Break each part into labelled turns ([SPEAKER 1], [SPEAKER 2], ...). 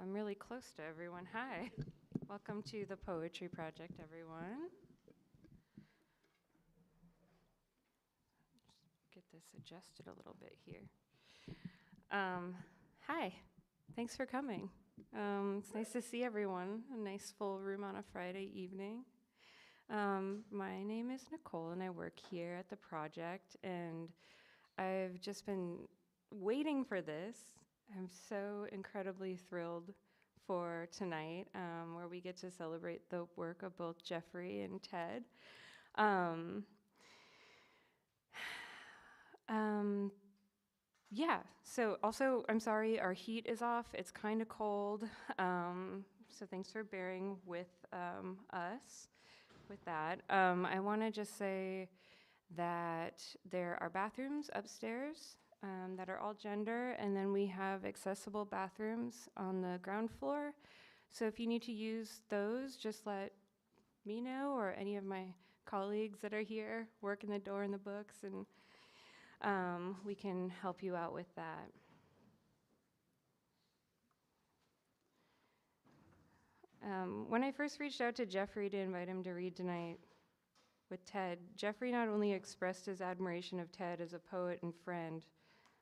[SPEAKER 1] I'm really close to everyone. Hi. Welcome to the Poetry Project, everyone. Just get this adjusted a little bit here. Hi. Thanks for coming. It's nice to see everyone. A nice full room on a Friday evening. My name is Nicole, and I work here at the project, and I've just been waiting for this. I'm so incredibly thrilled for tonight, where we get to celebrate the work of both Geoffrey and Ted. Yeah, so also, I'm sorry, our heat is off. It's kind of cold, so thanks for bearing with us with that. I want to just say that there are bathrooms upstairs that are all gender, and then we have accessible bathrooms on the ground floor. So if you need to use those, just let me know or any of my colleagues that are here, working the door and the books, and we can help you out with that. When I first reached out to Geoffrey to invite him to read tonight with Ted, Geoffrey not only expressed his admiration of Ted as a poet and friend,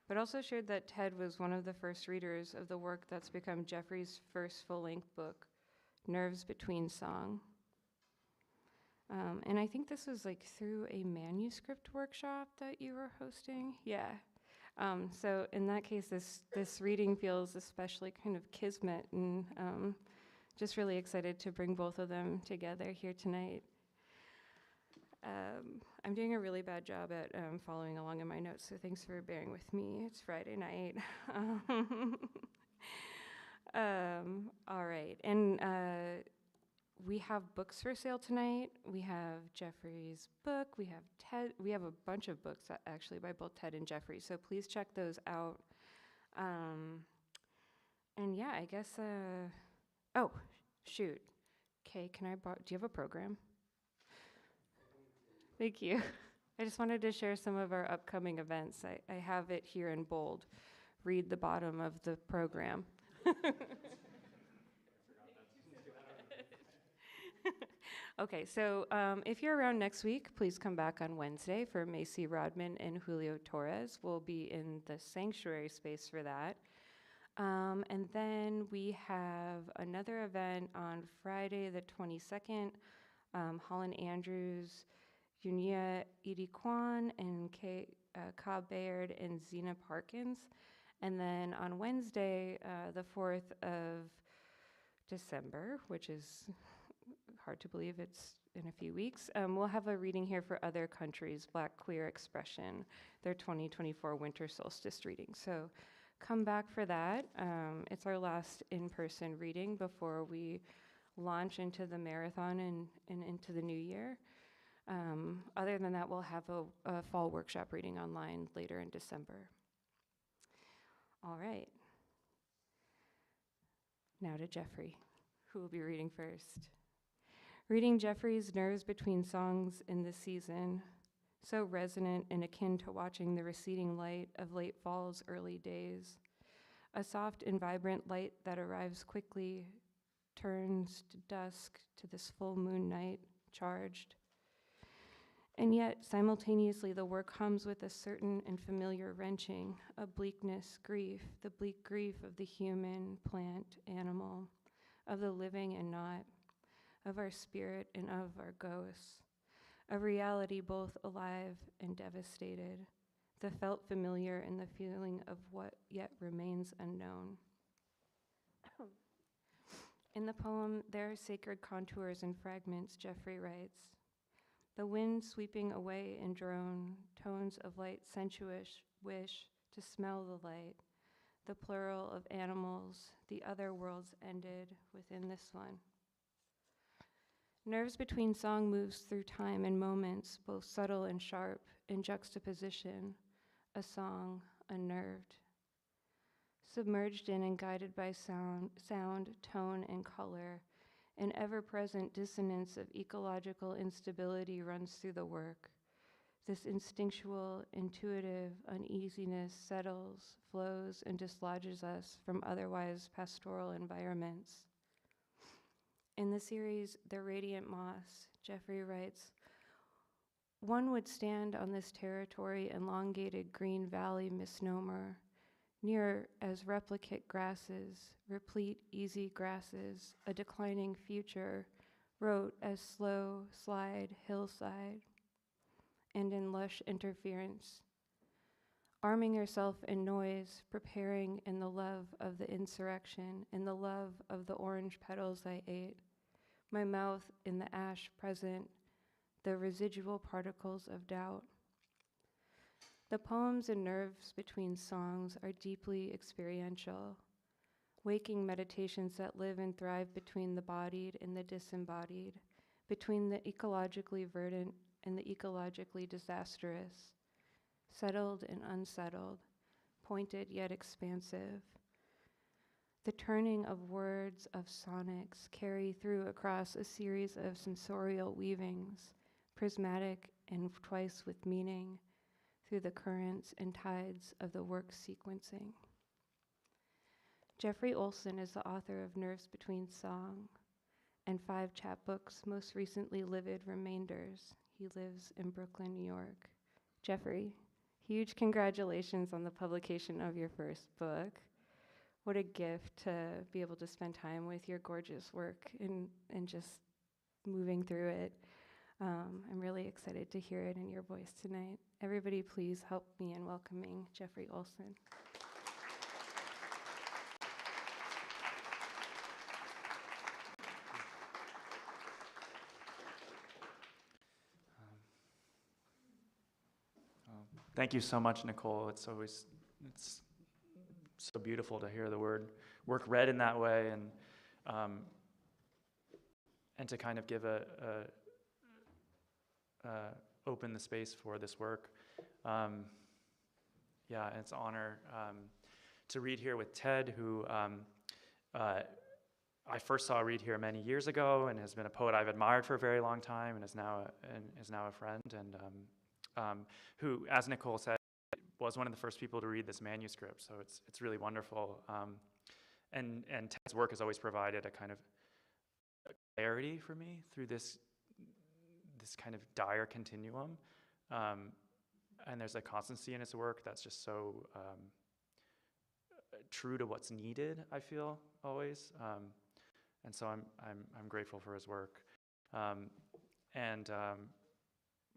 [SPEAKER 1] but also shared that Ted was one of the first readers of the work that's become Geoffrey's first full-length book, Nerves Between Song. And I think this was like through a manuscript workshop that you were hosting. Yeah. So in that case, this reading feels especially kind of kismet, and just really excited to bring both of them together here tonight. I'm doing a really bad job at following along in my notes, so thanks for bearing with me. It's Friday night. All right, and we have books for sale tonight. We have Geoffrey's book. We have Ted. We have a bunch of books actually by both Ted and Geoffrey, so please check those out. And yeah, I guess. Oh, shoot. Okay, do you have a program? Thank you. I just wanted to share some of our upcoming events. I have it here in bold. Read the bottom of the program. Okay, so if you're around next week, please come back on Wednesday for Macy Rodman and Julio Torres. We'll be in the sanctuary space for that. And then we have another event on Friday the 22nd, Holland Andrews, Unia Edie Kwan, and Ka Bayard and Zena Parkins. And then on Wednesday, the 4th of December, which is hard to believe it's in a few weeks, we'll have a reading here for Other Countries, Black Queer Expression, their 2024 Winter Solstice reading. So come back for that. It's our last in-person reading before we launch into the marathon and into the new year. Other than that, we'll have a fall workshop reading online later in December. All right. Now to Geoffrey, who will be reading first. Reading Geoffrey's Nerves Between Songs in this season, so resonant and akin to watching the receding light of late fall's early days. A soft and vibrant light that arrives quickly, turns to dusk to this full moon night, charged. And yet, simultaneously, the work hums with a certain and familiar wrenching, a bleakness, grief, the bleak grief of the human, plant, animal, of the living and not, of our spirit and of our ghosts, a reality both alive and devastated, the felt familiar and the feeling of what yet remains unknown. In the poem, there are sacred contours and fragments, Geoffrey writes. The wind sweeping away in drone, tones of light sensuous wish to smell the light, the plural of animals, the other worlds ended within this one. Nerves Between Song moves through time and moments, both subtle and sharp, in juxtaposition, a song, unnerved. Submerged in and guided by sound, tone, and color, an ever-present dissonance of ecological instability runs through the work. This instinctual, intuitive uneasiness settles, flows, and dislodges us from otherwise pastoral environments. In the series, The Radiant Moss, Geoffrey writes, "One would stand on this territory elongated green valley misnomer, near as replicate grasses, replete easy grasses, a declining future, wrote as slow slide hillside, and in lush interference, arming yourself in noise, preparing in the love of the insurrection, in the love of the orange petals I ate, my mouth in the ash present, the residual particles of doubt." The poems and nerves between songs are deeply experiential, waking meditations that live and thrive between the bodied and the disembodied, between the ecologically verdant and the ecologically disastrous, settled and unsettled, pointed yet expansive. The turning of words, of sonics, carry through across a series of sensorial weavings, prismatic and twice with meaning, through the currents and tides of the work sequencing. Geoffrey Olsen is the author of Nerves Between Song and 5 chapbooks, most recently Livid Remainders. He lives in Brooklyn, New York. Geoffrey, huge congratulations on the publication of your first book. What a gift to be able to spend time with your gorgeous work and just moving through it. I'm really excited to hear it in your voice tonight. Everybody, please help me in welcoming Geoffrey Olsen.
[SPEAKER 2] Thank you so much, Nicole. It's so beautiful to hear the work read in that way, and to kind of give open the space for this work. Yeah, it's an honor to read here with Ted, who I first saw read here many years ago, and has been a poet I've admired for a very long time, and is now a friend, and who, as Nicole said, was one of the first people to read this manuscript. So it's really wonderful, and Ted's work has always provided a kind of clarity for me through this kind of dire continuum, and there's a constancy in his work that's just so true to what's needed, I feel, always, and so I'm grateful for his work, and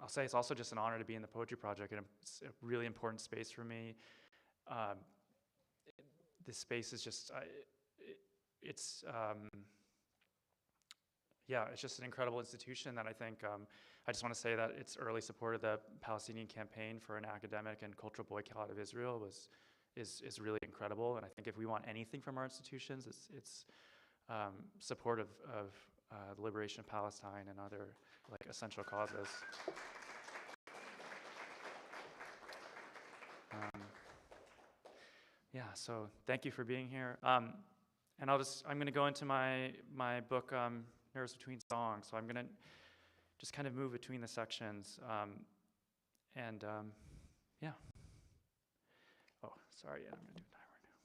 [SPEAKER 2] I'll say it's also just an honor to be in the Poetry Project, and it's a really important space for me. This space is just, it's just an incredible institution that I think, I just want to say that its early support of the Palestinian campaign for an academic and cultural boycott of Israel is really incredible. And I think if we want anything from our institutions, it's support of the liberation of Palestine and other essential causes. So thank you for being here. And I'm going to go into my book, Nerves Between Songs. So I'm going to just kind of move between the sections. Oh, sorry, I'm going to do a timer now.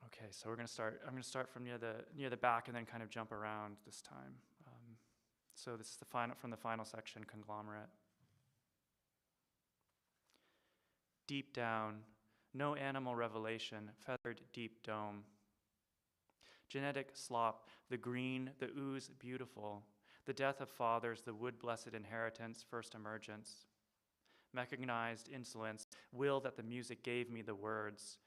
[SPEAKER 2] Okay, so I'm going to start from near the back and then kind of jump around this time. So this is from the final section, Conglomerate. Deep down, no animal revelation, feathered deep dome. Genetic slop, the green, the ooze beautiful, the death of fathers, the wood-blessed inheritance, first emergence. Mechanized insolence, will that the music gave me the words.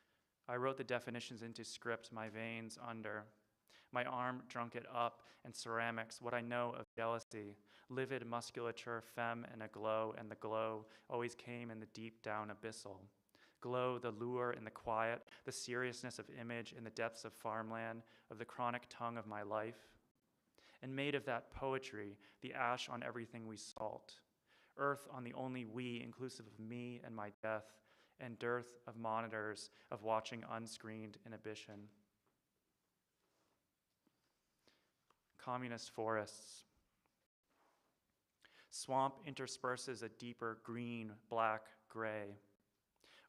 [SPEAKER 2] I wrote the definitions into script, my veins under. My arm drunk it up, and ceramics, what I know of jealousy, livid musculature, femme and a glow, and the glow always came in the deep down abyssal. Glow, the lure in the quiet, the seriousness of image in the depths of farmland, of the chronic tongue of my life. And made of that poetry, the ash on everything we salt. Earth on the only we, inclusive of me and my death, and dearth of monitors of watching unscreened inhibition. Communist forests. Swamp intersperses a deeper green, black, gray.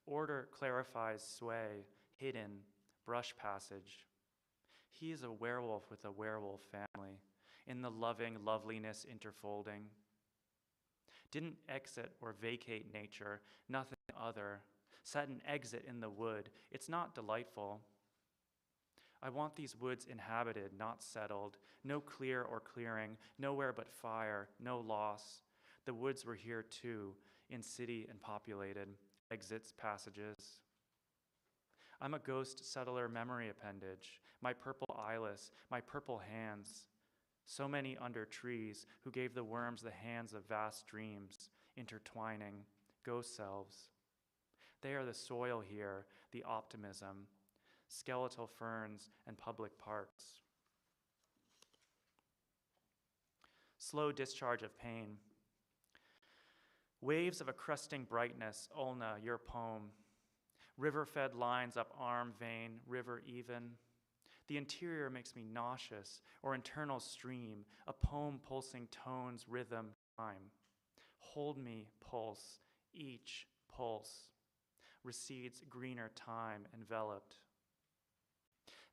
[SPEAKER 2] Order clarifies sway, hidden, brush passage. He is a werewolf with a werewolf family, in the loving loveliness interfolding. Didn't exit or vacate nature, nothing other. Set an exit in the wood. It's not delightful. I want these woods inhabited, not settled. No clear or clearing, nowhere but fire, no loss. The woods were here too, in city and populated. Exits, passages. I'm a ghost settler memory appendage. My purple eyeless, my purple hands. So many under trees who gave the worms the hands of vast dreams, intertwining, ghost selves. They are the soil here, the optimism, skeletal ferns and public parks. Slow discharge of pain. Waves of a crusting brightness, Ulna, your poem. River-fed lines up arm vein, river even. The interior makes me nauseous, or internal stream, a poem pulsing tones, rhythm, time. Hold me, pulse, each pulse. Recedes greener time, enveloped.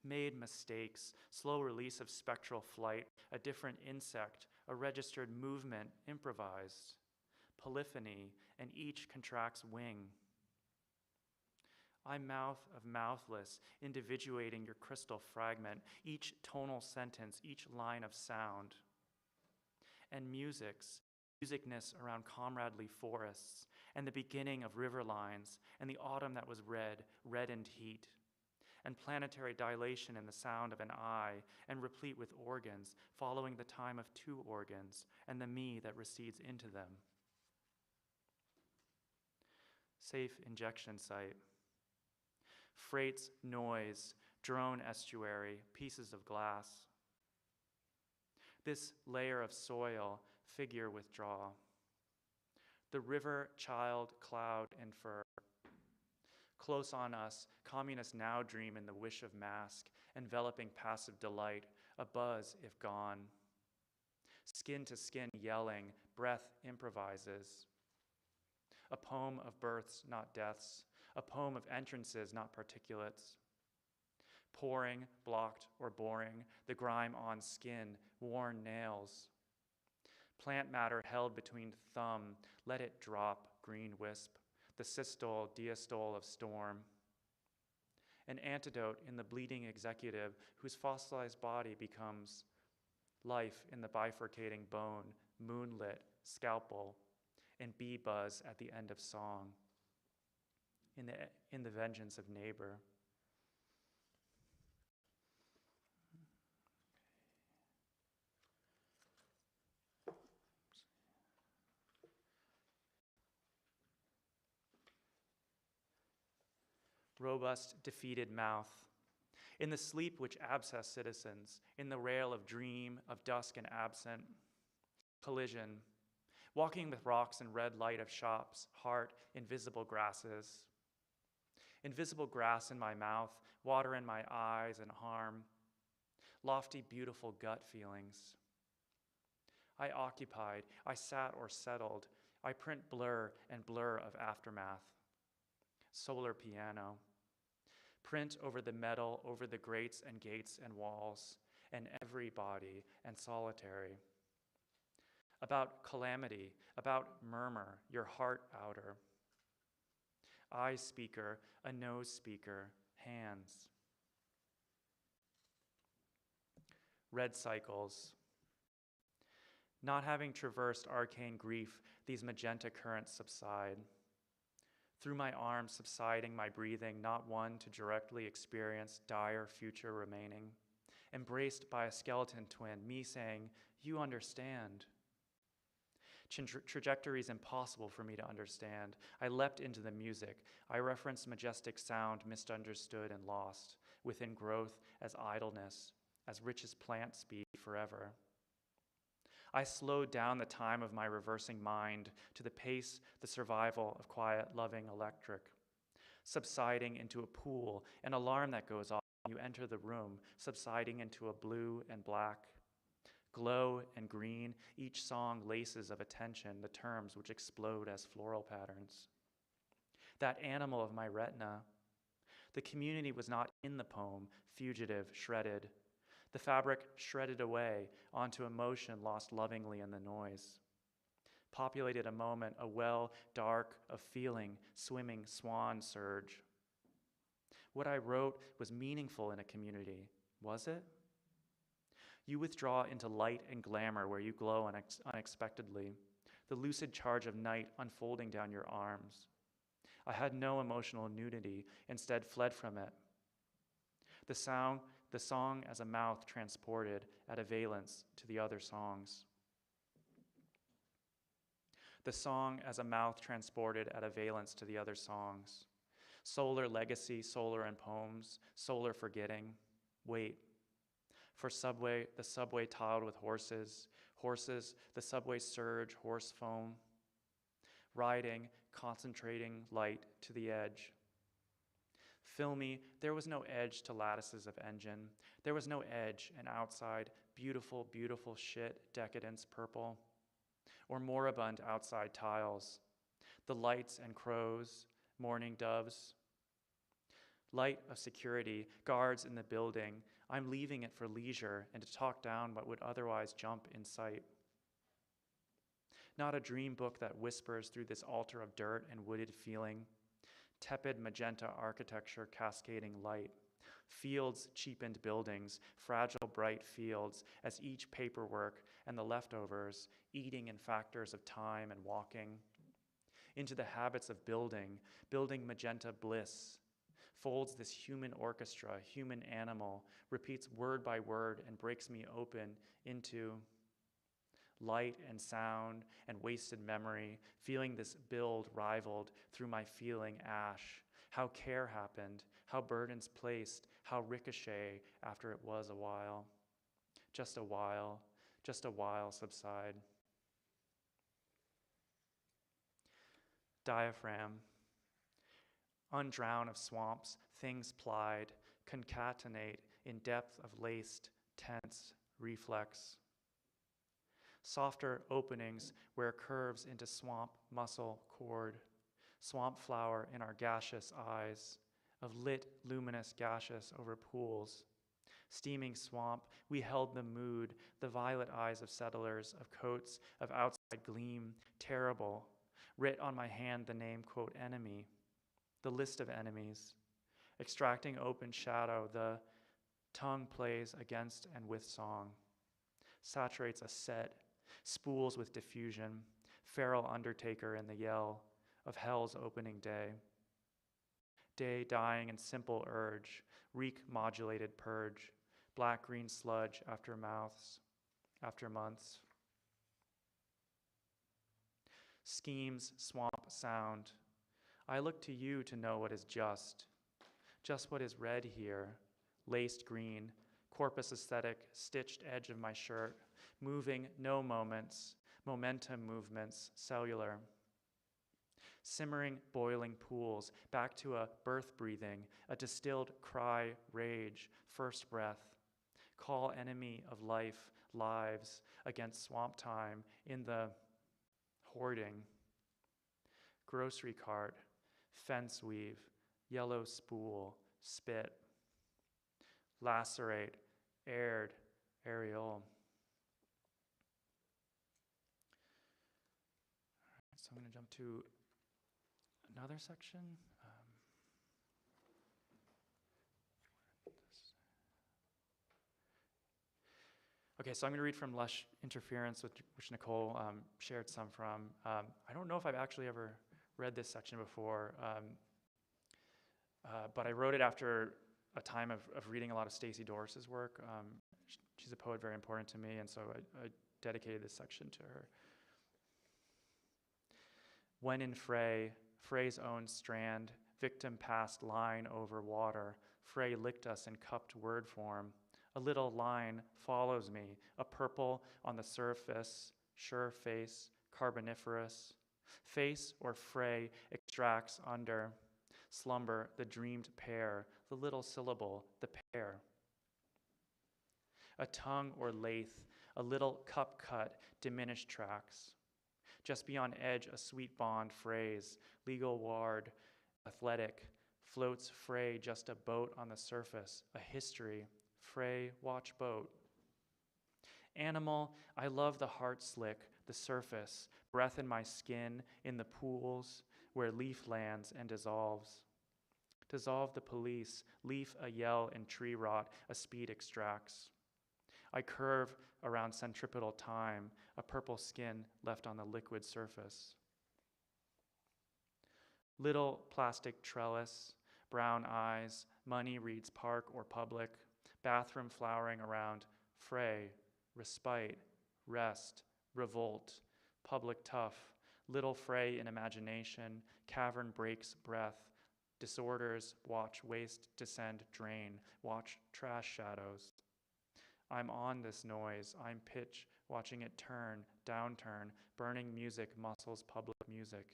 [SPEAKER 2] Made mistakes, slow release of spectral flight, a different insect, a registered movement, improvised. Polyphony, and each contracts wing. I mouth of mouthless, individuating your crystal fragment, each tonal sentence, each line of sound. And musicness around comradely forests, and the beginning of river lines, and the autumn that was red, reddened heat, and planetary dilation in the sound of an eye, and replete with organs, following the time of two organs, and the me that recedes into them. Safe injection site. Freights, noise, drone estuary, pieces of glass. This layer of soil, figure withdraw. The river, child, cloud, and fur. Close on us, communists now dream in the wish of mask, enveloping passive delight, a buzz if gone. Skin to skin yelling, breath improvises. A poem of births, not deaths. A poem of entrances, not particulates. Pouring, blocked, or boring, the grime on skin, worn nails. Plant matter held between thumb, let it drop, green wisp, the systole, diastole of storm. An antidote in the bleeding executive whose fossilized body becomes life in the bifurcating bone, moonlit, scalpel, and bee buzz at the end of song. In the vengeance of neighbor. Robust, defeated mouth. In the sleep which abscess citizens, in the rail of dream, of dusk and absent. Collision. Walking with rocks and red light of shops, heart, invisible grasses. Invisible grass in my mouth, water in my eyes and harm. Lofty, beautiful gut feelings. I occupied, I sat or settled. I print blur and blur of aftermath. Solar piano. Print over the metal, over the grates and gates and walls, and every body and solitary. About calamity, about murmur, your heart outer. I speaker, a nose speaker, hands. Red cycles. Not having traversed arcane grief, these magenta currents subside. Through my arms subsiding my breathing, not one to directly experience dire future remaining. Embraced by a skeleton twin, me saying, you understand. Trajectories impossible for me to understand. I leapt into the music. I referenced majestic sound, misunderstood and lost, within growth as idleness, as rich as plant speed forever. I slowed down the time of my reversing mind to the pace, the survival of quiet, loving electric. subsiding into a pool, an alarm that goes off when you enter the room, subsiding into a blue and black. Glow and green, each song laces of attention, the terms which explode as floral patterns. That animal of my retina. The community was not in the poem, fugitive, shredded. The fabric shredded away onto emotion lost lovingly in the noise. Populated a moment, a well dark of feeling, swimming swan surge. What I wrote was meaningful in a community, was it? You withdraw into light and glamour where you glow unexpectedly, the lucid charge of night unfolding down your arms. I had no emotional nudity, instead fled from it. The song as a mouth transported at a valence to the other songs. The song as a mouth transported at a valence to the other songs. Solar legacy, solar and poems, solar forgetting. Wait. For subway, the subway tiled with horses, the subway surge, horse foam. Riding, concentrating light to the edge. Filmy, there was no edge to lattices of engine. There was no edge, and outside, beautiful, beautiful shit, decadence, purple. Or moribund outside tiles. The lights and crows, morning doves. Light of security, guards in the building. I'm leaving it for leisure and to talk down what would otherwise jump in sight. Not a dream book that whispers through this altar of dirt and wooded feeling. Tepid magenta architecture cascading light. Fields, cheapened buildings, fragile bright fields, as each paperwork and the leftovers, eating in factors of time and walking. Into the habits of building magenta bliss. Folds this human orchestra, human animal, repeats word by word and breaks me open into light and sound and wasted memory, feeling this build rivaled through my feeling ash. How care happened, how burdens placed, how ricochet after it was a while. Just a while subside. Diaphragm. Undrown of swamps, things plied, concatenate in depth of laced, tense reflex. Softer openings where curves into swamp muscle cord, swamp flower in our gaseous eyes, of lit, luminous gaseous over pools. Steaming swamp, we held the mood, the violet eyes of settlers, of coats of outside gleam, terrible. Writ on my hand the name, quote, enemy. The list of enemies, extracting open shadow, the tongue plays against and with song, saturates a set, spools with diffusion, feral undertaker in the yell of hell's opening day. Day dying in simple urge, reek modulated purge, black-green sludge after months. Schemes, swamp sound. I look to you to know what is just what is red here, laced green, corpus aesthetic, stitched edge of my shirt, moving, no moments, momentum movements, cellular. Simmering, boiling pools, back to a birth breathing, a distilled cry, rage, first breath. Call enemy of life, lives, against swamp time in the hoarding. Grocery cart, fence weave, yellow spool, spit. Lacerate, aired, areole. So I'm going to jump to another section. Okay, so I'm going to read from Lush Interference, which Nicole shared some from. I don't know if I've actually ever read this section before, but I wrote it after a time of reading a lot of Stacey Doris's work. She's a poet very important to me, and so I dedicated this section to her. When in fray, Frey's own strand, victim passed line over water, Frey licked us in cupped word form. A little line follows me, a purple on the surface, sure face, carboniferous. Face or fray extracts under. Slumber, the dreamed pair, the little syllable, the pair. A tongue or lathe, a little cup cut, diminished tracks. Just beyond edge, a sweet bond phrase, legal ward, athletic, floats fray, just a boat on the surface, a history, fray, watch boat. Animal, I love the heart slick, the surface, breath in my skin, in the pools, where leaf lands and dissolves. Dissolve the police, leaf a yell in tree rot, a speed extracts. I curve around centripetal time, a purple skin left on the liquid surface. Little plastic trellis, brown eyes, money reads park or public, bathroom flowering around, fray, respite, rest, revolt, public tough, little fray in imagination, cavern breaks breath, disorders, watch waste descend, drain, watch trash shadows. I'm on this noise, I'm pitch, watching it turn, downturn, burning music, muscles, public music.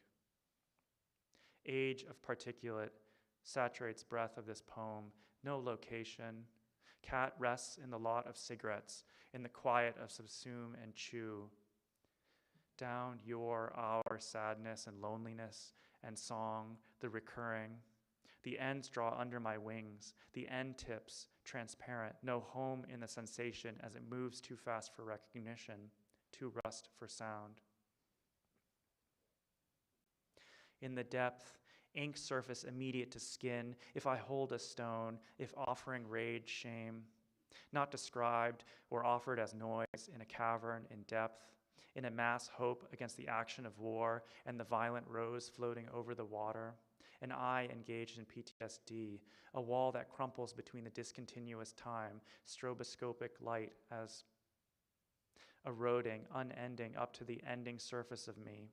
[SPEAKER 2] Age of particulate saturates breath of this poem, no location. Cat rests in the lot of cigarettes, in the quiet of subsume and chew. Down our sadness and loneliness and song, the recurring. The ends draw under my wings, the end tips, transparent, no home in the sensation as it moves too fast for recognition, too rust for sound. In the depth, ink surface immediate to skin, if I hold a stone, if offering rage, shame, not described or offered as noise in a cavern in depth, in a mass hope against the action of war and the violent rose floating over the water, an eye engaged in PTSD, a wall that crumples between the discontinuous time, stroboscopic light as eroding, unending up to the ending surface of me,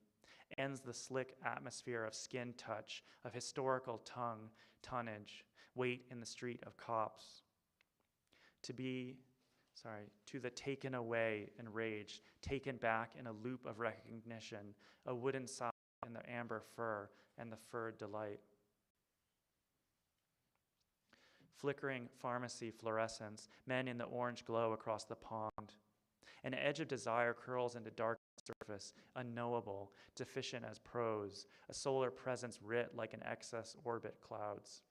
[SPEAKER 2] ends the slick atmosphere of skin touch, of historical tongue, tonnage, wait in the street of cops. To the taken away enraged, taken back in a loop of recognition, a wooden sigh in the amber fur and the furred delight. Flickering pharmacy fluorescence, men in the orange glow across the pond. An edge of desire curls into dark surface, unknowable, deficient as prose, a solar presence writ like an excess orbit clouds.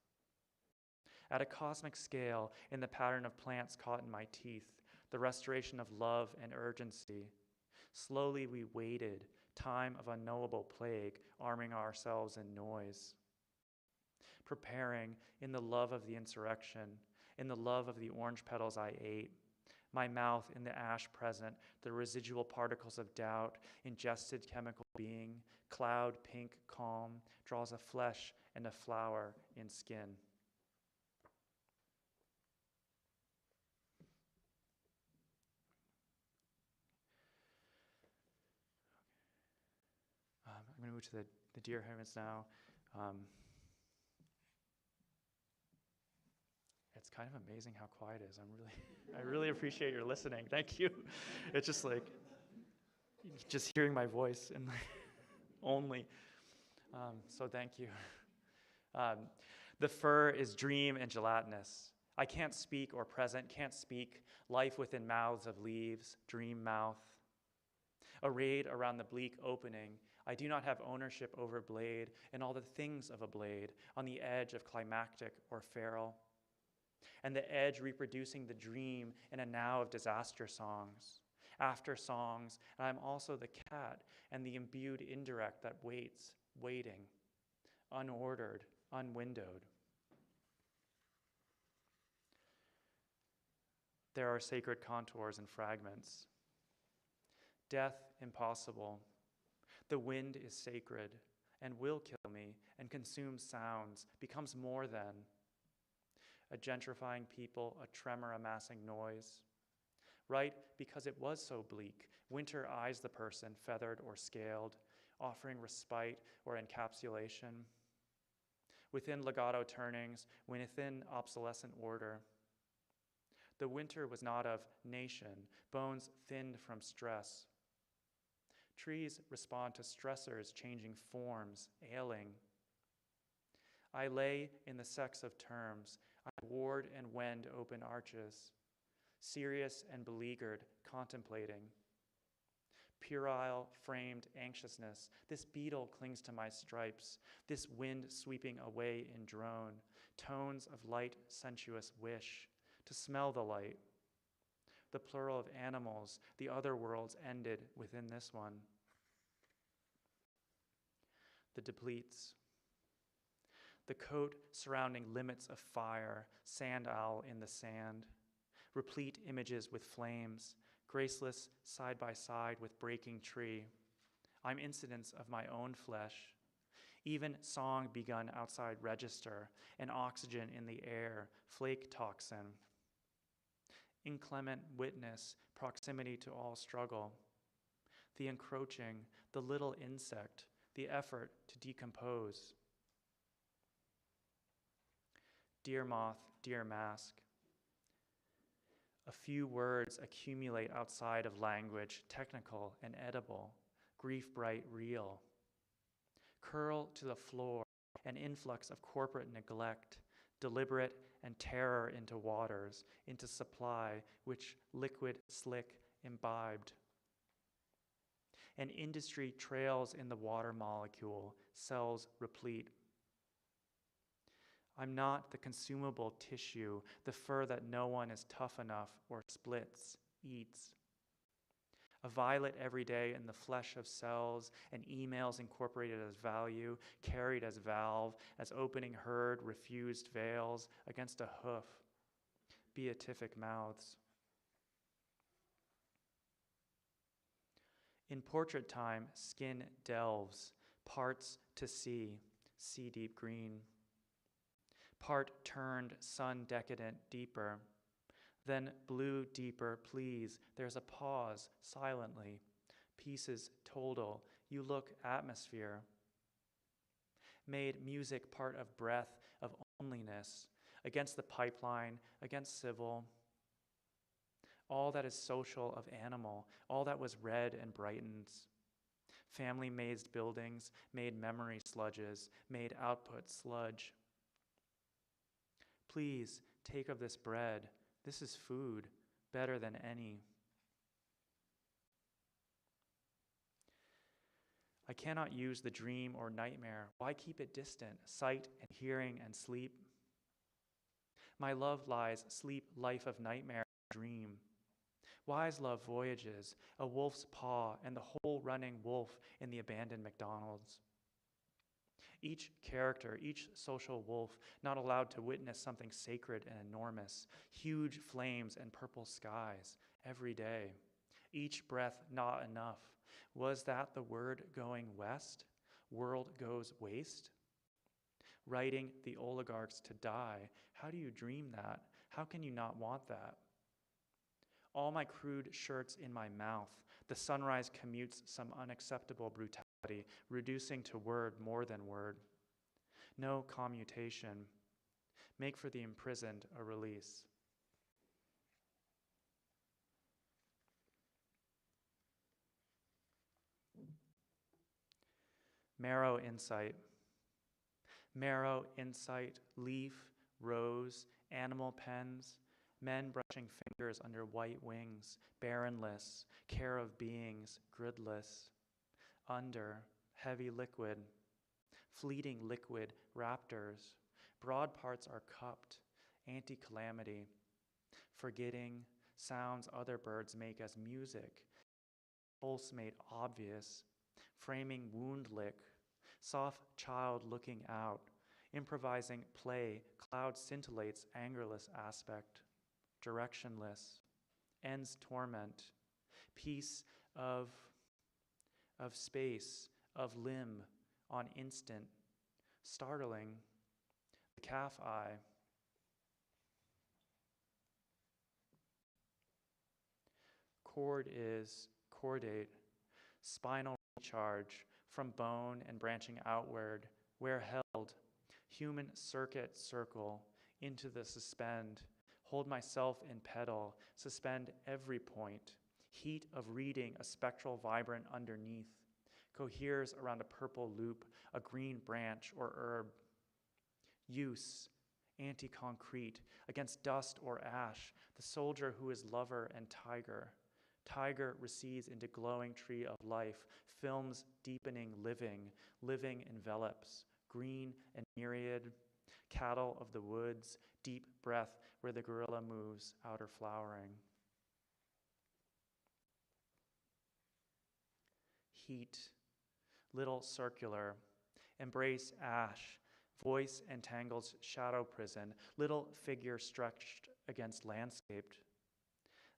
[SPEAKER 2] At a cosmic scale, in the pattern of plants caught in my teeth, the restoration of love and urgency. Slowly we waited, time of unknowable plague, arming ourselves in noise. Preparing in the love of the insurrection, in the love of the orange petals I ate, my mouth in the ash present, the residual particles of doubt, ingested chemical being, cloud pink calm, draws a flesh and a flower in skin. I'm going to move to the deer heavens now. It's kind of amazing how quiet it is. I really appreciate your listening. Thank you. It's just like, just hearing my voice and only. So thank you. The fur is dream and gelatinous. I can't speak or present, can't speak. Life within mouths of leaves, dream mouth. Arrayed around the bleak opening, I do not have ownership over blade and all the things of a blade on the edge of climactic or feral. And the edge reproducing the dream in a now of disaster songs. After songs, and I'm also the cat and the imbued indirect that waits, waiting, unordered, unwindowed. There are sacred contours and fragments. Death impossible. The wind is sacred and will kill me and consume sounds, becomes more than. A gentrifying people, a tremor amassing noise. Right, because it was so bleak, winter eyes the person, feathered or scaled, offering respite or encapsulation. Within legato turnings, within obsolescent order. The winter was not of nation, bones thinned from stress. Trees respond to stressors changing forms, ailing. I lay in the sex of terms. I ward and wend open arches, serious and beleaguered, contemplating. Puerile, framed anxiousness. This beetle clings to my stripes, this wind sweeping away in drone, tones of light, sensuous wish, to smell the light. The plural of animals, the other worlds ended within this one. The depletes. The coat surrounding limits of fire, sand owl in the sand, replete images with flames, graceless side by side with breaking tree. I'm incidents of my own flesh. Even song begun outside register, and oxygen in the air, flake toxin. Inclement witness, proximity to all struggle. The encroaching, the little insect, the effort to decompose. Dear moth, dear mask. A few words accumulate outside of language, technical and edible, grief bright real. Curl to the floor, an influx of corporate neglect, deliberate and terror into waters, into supply, which liquid slick imbibed. An industry trails in the water molecule, cells replete. I'm not the consumable tissue, the fur that no one is tough enough or splits, eats. A violet every day in the flesh of cells, and emails incorporated as value, carried as valve, as opening heard, refused veils, against a hoof, beatific mouths. In portrait time, skin delves, parts to sea deep green. Part turned, sun decadent, deeper. Then blue deeper, please. There's a pause, silently. Pieces total. You look atmosphere. Made music part of breath, of onlyness. Against the pipeline, against civil. All that is social of animal, all that was red and brightens. Family-mazed buildings, made memory sludges, made output sludge. Please take of this bread. This is food, better than any. I cannot use the dream or nightmare. Why keep it distant, sight and hearing and sleep? My love lies, sleep, life of nightmare, dream. Wise love voyages, a wolf's paw and the whole running wolf in the abandoned McDonald's. Each character, each social wolf, not allowed to witness something sacred and enormous, huge flames and purple skies every day. Each breath not enough. Was that the word going west? World goes waste? Writing the oligarchs to die. How do you dream that? How can you not want that? All my crude shirts in my mouth. The sunrise commutes some unacceptable brutality, reducing to word more than word. No commutation. Make for the imprisoned a release. Marrow insight. Marrow insight, leaf, rose, animal pens, men brushing fingers under white wings, barrenless, care of beings, gridless, under, heavy liquid, fleeting liquid, raptors, broad parts are cupped, anti-calamity, forgetting, sounds other birds make as music, pulse made obvious, framing wound lick, soft child looking out, improvising play, cloud scintillates angerless aspect, directionless, ends torment, piece of space, of limb, on instant, startling, the calf eye. Cord is chordate, spinal recharge from bone and branching outward, where held, human circuit circle, into the suspend, hold myself in pedal, suspend every point, heat of reading a spectral vibrant underneath, coheres around a purple loop, a green branch or herb. use, anti-concrete, against dust or ash, the soldier who is lover and tiger. Tiger recedes into glowing tree of life, films deepening living envelops, green and myriad, cattle of the woods, deep breath where the gorilla moves, outer flowering. Heat, little circular, embrace ash, voice entangles shadow prison, little figure stretched against landscaped.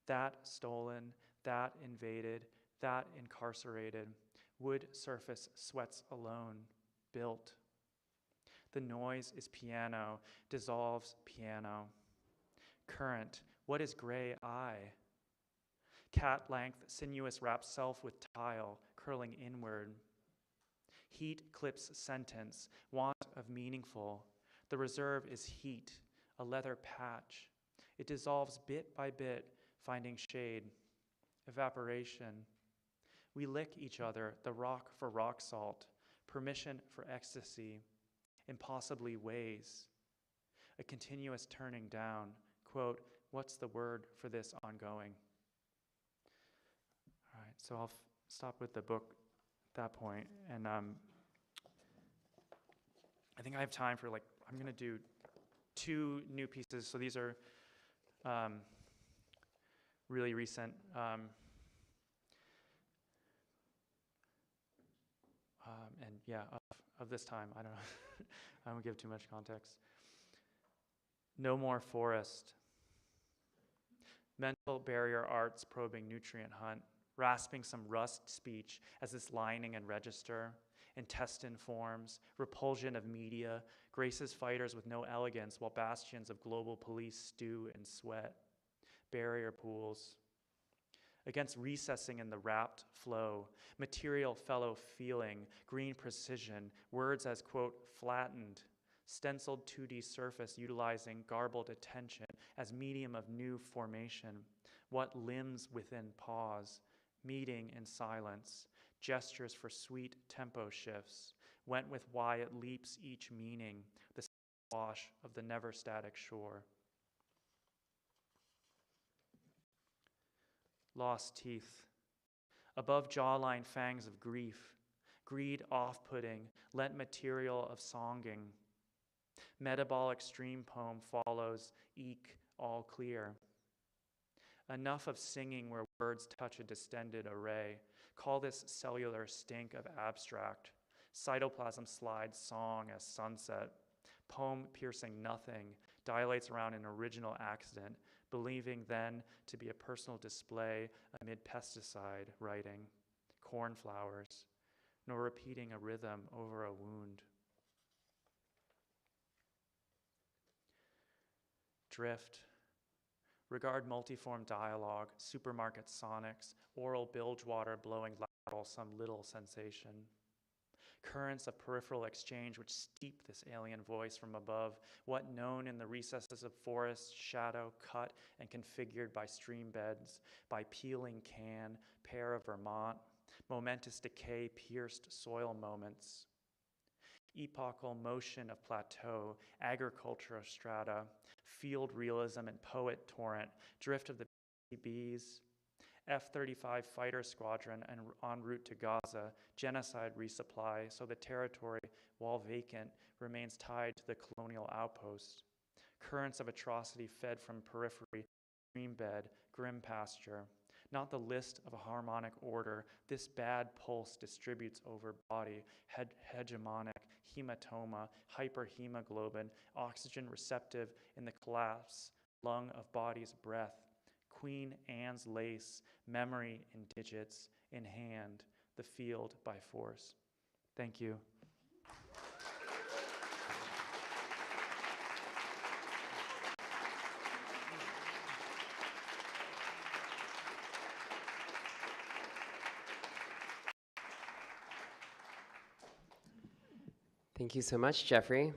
[SPEAKER 2] That stolen, that invaded, that incarcerated, wood surface sweats alone, built. The noise is piano, dissolves piano. Current, what is gray eye? Cat length, sinuous wraps self with tile, curling inward. Heat clips sentence, want of meaningful. The reserve is heat, a leather patch. It dissolves bit by bit, finding shade. Evaporation. We lick each other, the rock for rock salt, permission for ecstasy, impossibly ways. A continuous turning down. Quote, what's the word for this ongoing? All right, so I'll stop with the book at that point, and I think I have time for I'm gonna do 2 new pieces. So these are really recent. And yeah, of this time, I don't know. I won't give too much context. No more forest. Mental barrier arts probing nutrient hunt, rasping some rust speech as this lining and register, intestine forms, repulsion of media, graces fighters with no elegance while bastions of global police stew and sweat, barrier pools. Against recessing in the wrapped flow, material fellow feeling, green precision, words as, quote, flattened, stenciled 2D surface utilizing garbled attention as medium of new formation, what limbs within pause, meeting in silence, gestures for sweet tempo shifts, went with why it leaps each meaning, the wash of the never static shore. Lost teeth, above jawline fangs of grief, greed off-putting, lent material of songing. Metabolic stream poem follows, eke, all clear. Enough of singing where words touch a distended array. Call this cellular stink of abstract. Cytoplasm slides song as sunset. Poem piercing nothing, dilates around an original accident, believing then to be a personal display amid pesticide writing, cornflowers, nor repeating a rhythm over a wound. Drift. Regard multiform dialogue, supermarket sonics, oral bilge water blowing lateral some little sensation. Currents of peripheral exchange which steep this alien voice from above, what known in the recesses of forest, shadow cut and configured by stream beds, by peeling can, pear of Vermont, momentous decay pierced soil moments. Epochal motion of plateau, agricultural strata, field realism and poet torrent, drift of the bees, F-35 fighter squadron and en route to Gaza, genocide resupply, so the territory, while vacant, remains tied to the colonial outpost. Currents of atrocity fed from periphery, stream bed, grim pasture. Not the list of a harmonic order, this bad pulse distributes over body, hegemonic, hematoma, hyperhemoglobin, oxygen receptive in the collapse, lung of body's breath. Queen Anne's lace, memory in digits, in hand, the field by force. Thank you.
[SPEAKER 3] Thank you so much, Geoffrey.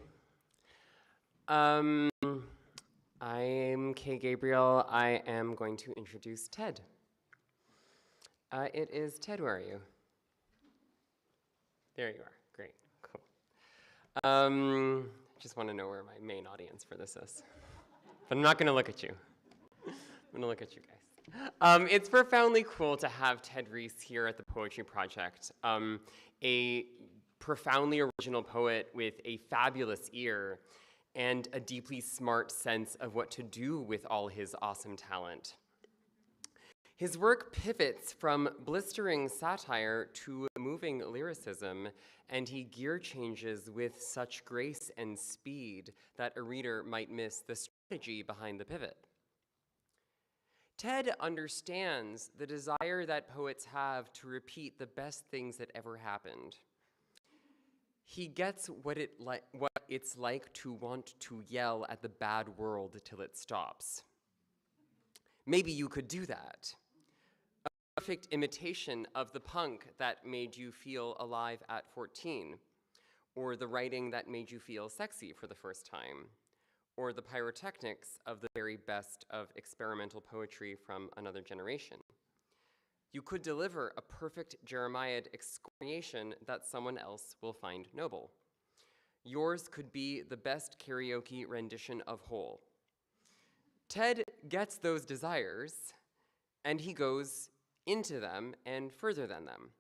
[SPEAKER 3] I'm Kay Gabriel. I am going to introduce Ted. It is Ted, where are you? There you are, great, cool. Just want to know where my main audience for this is. But I'm not going to look at you. I'm going to look at you guys. It's profoundly cool to have Ted Rees here at the Poetry Project, a profoundly original poet with a fabulous ear and a deeply smart sense of what to do with all his awesome talent. His work pivots from blistering satire to moving lyricism, and he gear changes with such grace and speed that a reader might miss the strategy behind the pivot. Ted understands the desire that poets have to repeat the best things that ever happened. He gets what it's like to want to yell at the bad world till it stops. Maybe you could do that. Perfect imitation of the punk that made you feel alive at 14, or the writing that made you feel sexy for the first time, or the pyrotechnics of the very best of experimental poetry from another generation. You could deliver a perfect Jeremiad excoriation that someone else will find noble. Yours could be the best karaoke rendition of Whole. Ted gets those desires, and he goes into them and further than them.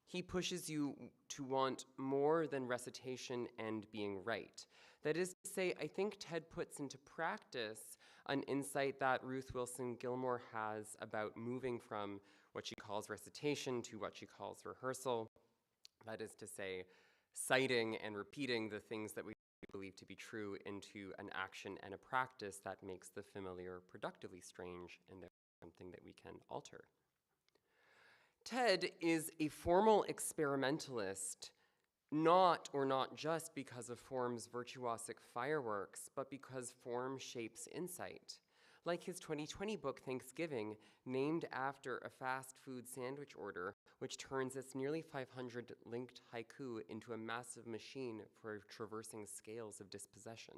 [SPEAKER 3] He pushes you to want more than recitation and being right. That is to say, I think Ted puts into practice an insight that Ruth Wilson Gilmore has about moving from what she calls recitation to what she calls rehearsal. That is to say, citing and repeating the things that we believe to be true into an action and a practice that makes the familiar productively strange and therefore something that we can alter. Ted is a formal experimentalist, not just because of form's virtuosic fireworks, but because form shapes insight. Like his 2020 book, Thanksgiving, named after a fast food sandwich order, which turns its nearly 500 linked haiku into a massive machine for traversing scales of dispossession.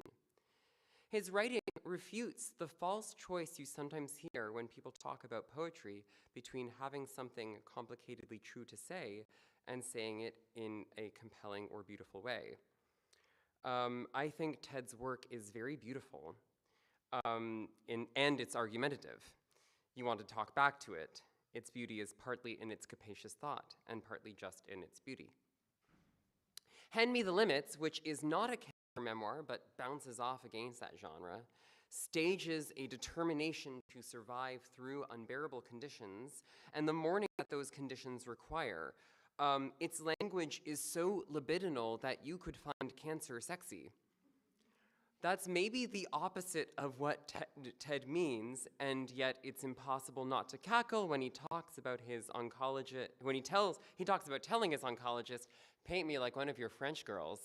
[SPEAKER 3] His writing refutes the false choice you sometimes hear when people talk about poetry between having something complicatedly true to say and saying it in a compelling or beautiful way. I think Ted's work is very beautiful, and it's argumentative. You want to talk back to it. Its beauty is partly in its capacious thought and partly just in its beauty. Hand Me the Limits, which is not a memoir but bounces off against that genre, stages a determination to survive through unbearable conditions and the mourning that those conditions require. Its language is so libidinal that you could find cancer sexy. That's maybe the opposite of what Ted means, and yet it's impossible not to cackle when he talks about his oncologist, when he talks about telling his oncologist, paint me like one of your French girls.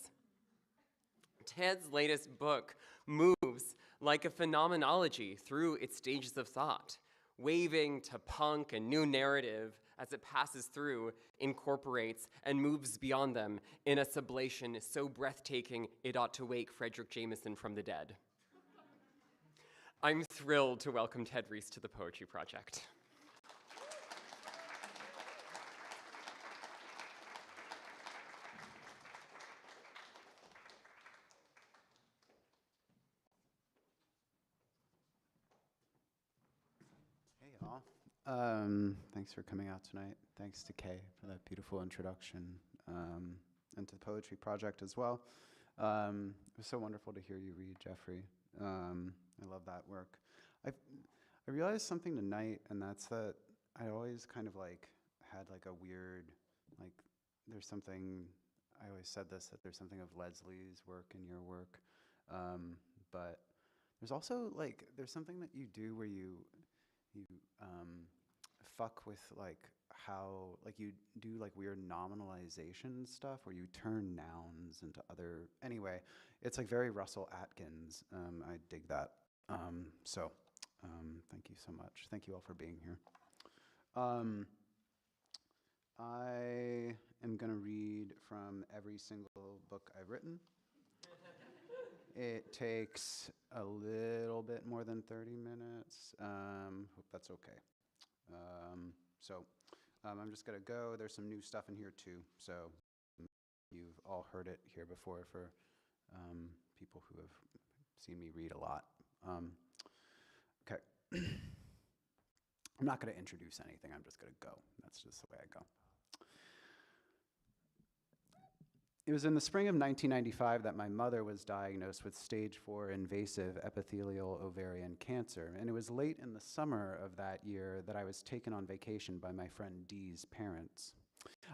[SPEAKER 3] Ted's latest book moves like a phenomenology through its stages of thought, waving to punk and new narrative as it passes through, incorporates, and moves beyond them in a sublation so breathtaking it ought to wake Frederick Jameson from the dead. I'm thrilled to welcome Ted Rees to the Poetry Project.
[SPEAKER 4] Thanks for coming out tonight. Thanks to Kay for that beautiful introduction, and to the Poetry Project as well. It was so wonderful to hear you read, Geoffrey. I love that work. I realized something tonight, and that's that I always kind of like had like a weird, like there's something, I always said this, that there's something of Leslie's work in your work, but there's also like, there's something that you do where you fuck with like how, like you do like weird nominalization stuff where you turn nouns into other, anyway, it's like very Russell Atkins. I dig that. Thank you so much. Thank you all for being here. I am gonna read from every single book I've written. It takes a little bit more than 30 minutes. Hope that's okay. I'm just gonna go. There's some new stuff in here too, so you've all heard it here before for people who have seen me read a lot. Okay. I'm not going to introduce anything. I'm just going to go. That's just the way I go. It was in the spring of 1995 that my mother was diagnosed with stage 4 invasive epithelial ovarian cancer, and it was late in the summer of that year that I was taken on vacation by my friend Dee's parents.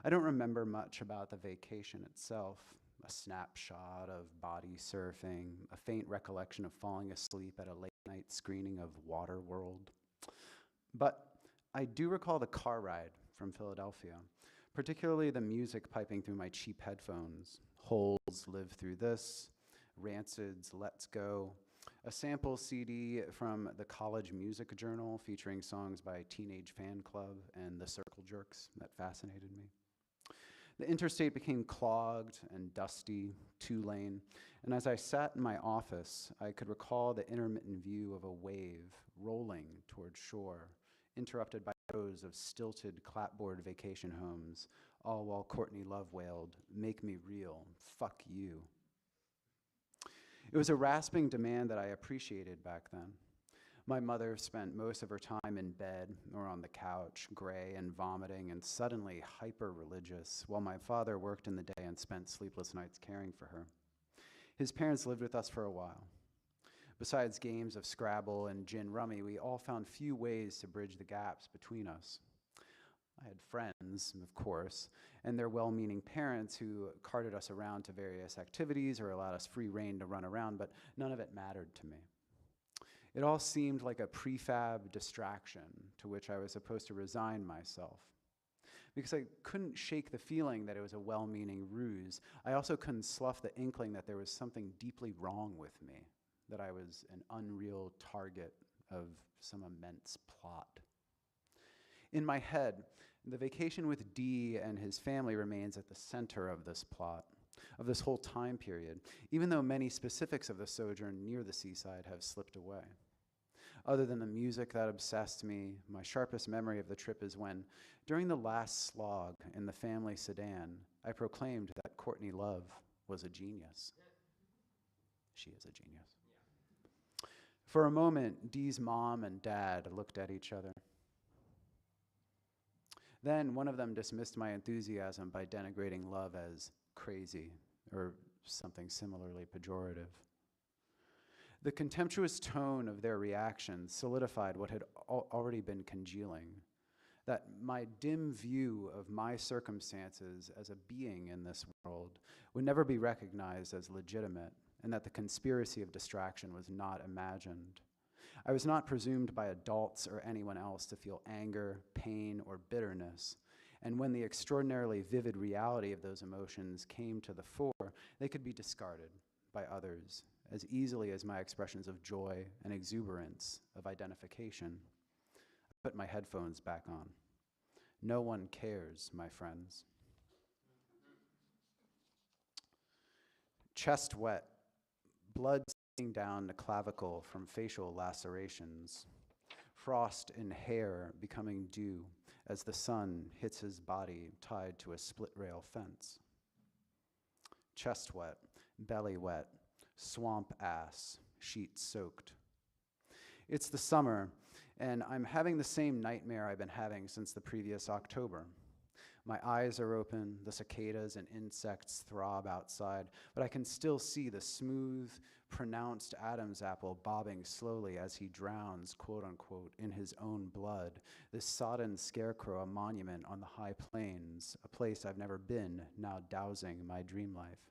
[SPEAKER 4] I don't remember much about the vacation itself, a snapshot of body surfing, a faint recollection of falling asleep at a late-night screening of Waterworld. But I do recall the car ride from Philadelphia, particularly the music piping through my cheap headphones. Holes, Live Through This, Rancid's Let's Go, a sample CD from the College Music Journal featuring songs by Teenage Fan Club and the Circle Jerks that fascinated me. The interstate became clogged and dusty, 2-lane, and as I sat in my office, I could recall the intermittent view of a wave rolling toward shore, interrupted by rows of stilted clapboard vacation homes, all while Courtney Love wailed, "Make me real, fuck you." It was a rasping demand that I appreciated back then. My mother spent most of her time in bed or on the couch, gray and vomiting and suddenly hyper-religious, while my father worked in the day and spent sleepless nights caring for her. His parents lived with us for a while. Besides games of Scrabble and gin rummy, we all found few ways to bridge the gaps between us. I had friends, of course, and their well-meaning parents who carted us around to various activities or allowed us free rein to run around, but none of it mattered to me. It all seemed like a prefab distraction to which I was supposed to resign myself. Because I couldn't shake the feeling that it was a well-meaning ruse, I also couldn't slough the inkling that there was something deeply wrong with me, that I was an unreal target of some immense plot. In my head, the vacation with Dee and his family remains at the center of this plot, of this whole time period, even though many specifics of the sojourn near the seaside have slipped away. Other than the music that obsessed me, my sharpest memory of the trip is when, during the last slog in the family sedan, I proclaimed that Courtney Love was a genius. She is a genius. For a moment, Dee's mom and dad looked at each other. Then one of them dismissed my enthusiasm by denigrating Love as crazy, or something similarly pejorative. The contemptuous tone of their reaction solidified what had already been congealing, that my dim view of my circumstances as a being in this world would never be recognized as legitimate, and that the conspiracy of distraction was not imagined. I was not presumed by adults or anyone else to feel anger, pain, or bitterness, and when the extraordinarily vivid reality of those emotions came to the fore, they could be discarded by others as easily as my expressions of joy and exuberance, of identification. I put my headphones back on. No one cares, my friends. Chest wet, blood seeping down the clavicle from facial lacerations, frost in hair becoming dew as the sun hits his body tied to a split-rail fence. Chest wet, belly wet, swamp ass, sheet soaked. It's the summer, and I'm having the same nightmare I've been having since the previous October. My eyes are open, the cicadas and insects throb outside, but I can still see the smooth, pronounced Adam's apple bobbing slowly as he drowns, quote unquote, in his own blood, this sodden scarecrow, a monument on the high plains, a place I've never been, now dousing my dream life.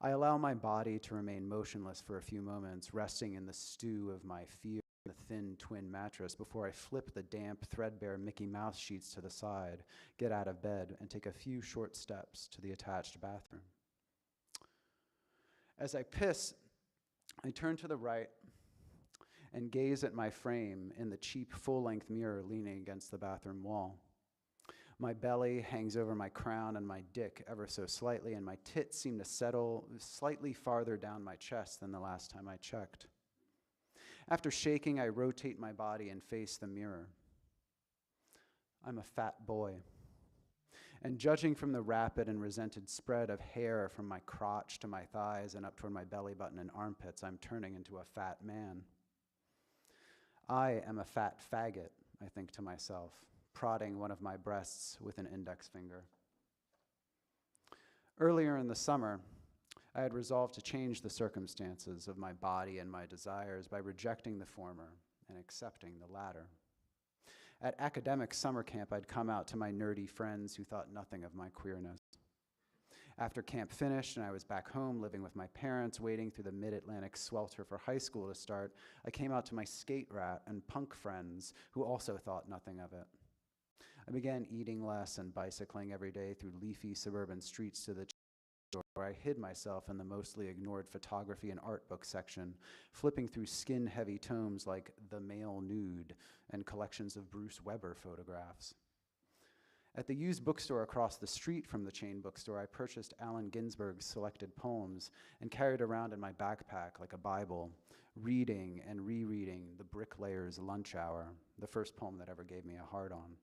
[SPEAKER 4] I allow my body to remain motionless for a few moments, resting in the stew of my fear, the thin twin mattress, before I flip the damp, threadbare Mickey Mouse sheets to the side, get out of bed, and take a few short steps to the attached bathroom. As I piss, I turn to the right and gaze at my frame in the cheap full-length mirror leaning against the bathroom wall. My belly hangs over my crown and my dick ever so slightly, and my tits seem to settle slightly farther down my chest than the last time I checked. After shaking, I rotate my body and face the mirror. I'm a fat boy. And judging from the rapid and resented spread of hair from my crotch to my thighs and up toward my belly button and armpits, I'm turning into a fat man. I am a fat faggot, I think to myself, prodding one of my breasts with an index finger. Earlier in the summer, I had resolved to change the circumstances of my body and my desires by rejecting the former and accepting the latter. At academic summer camp, I'd come out to my nerdy friends who thought nothing of my queerness. After camp finished and I was back home living with my parents, waiting through the mid-Atlantic swelter for high school to start, I came out to my skate rat and punk friends who also thought nothing of it. I began eating less and bicycling every day through leafy suburban streets to the store where I hid myself in the mostly ignored photography and art book section, flipping through skin-heavy tomes like The Male Nude and collections of Bruce Weber photographs. At the used bookstore across the street from the chain bookstore, I purchased Allen Ginsberg's selected poems and carried around in my backpack like a Bible, reading and rereading The Bricklayer's Lunch Hour, the first poem that ever gave me a hard-on.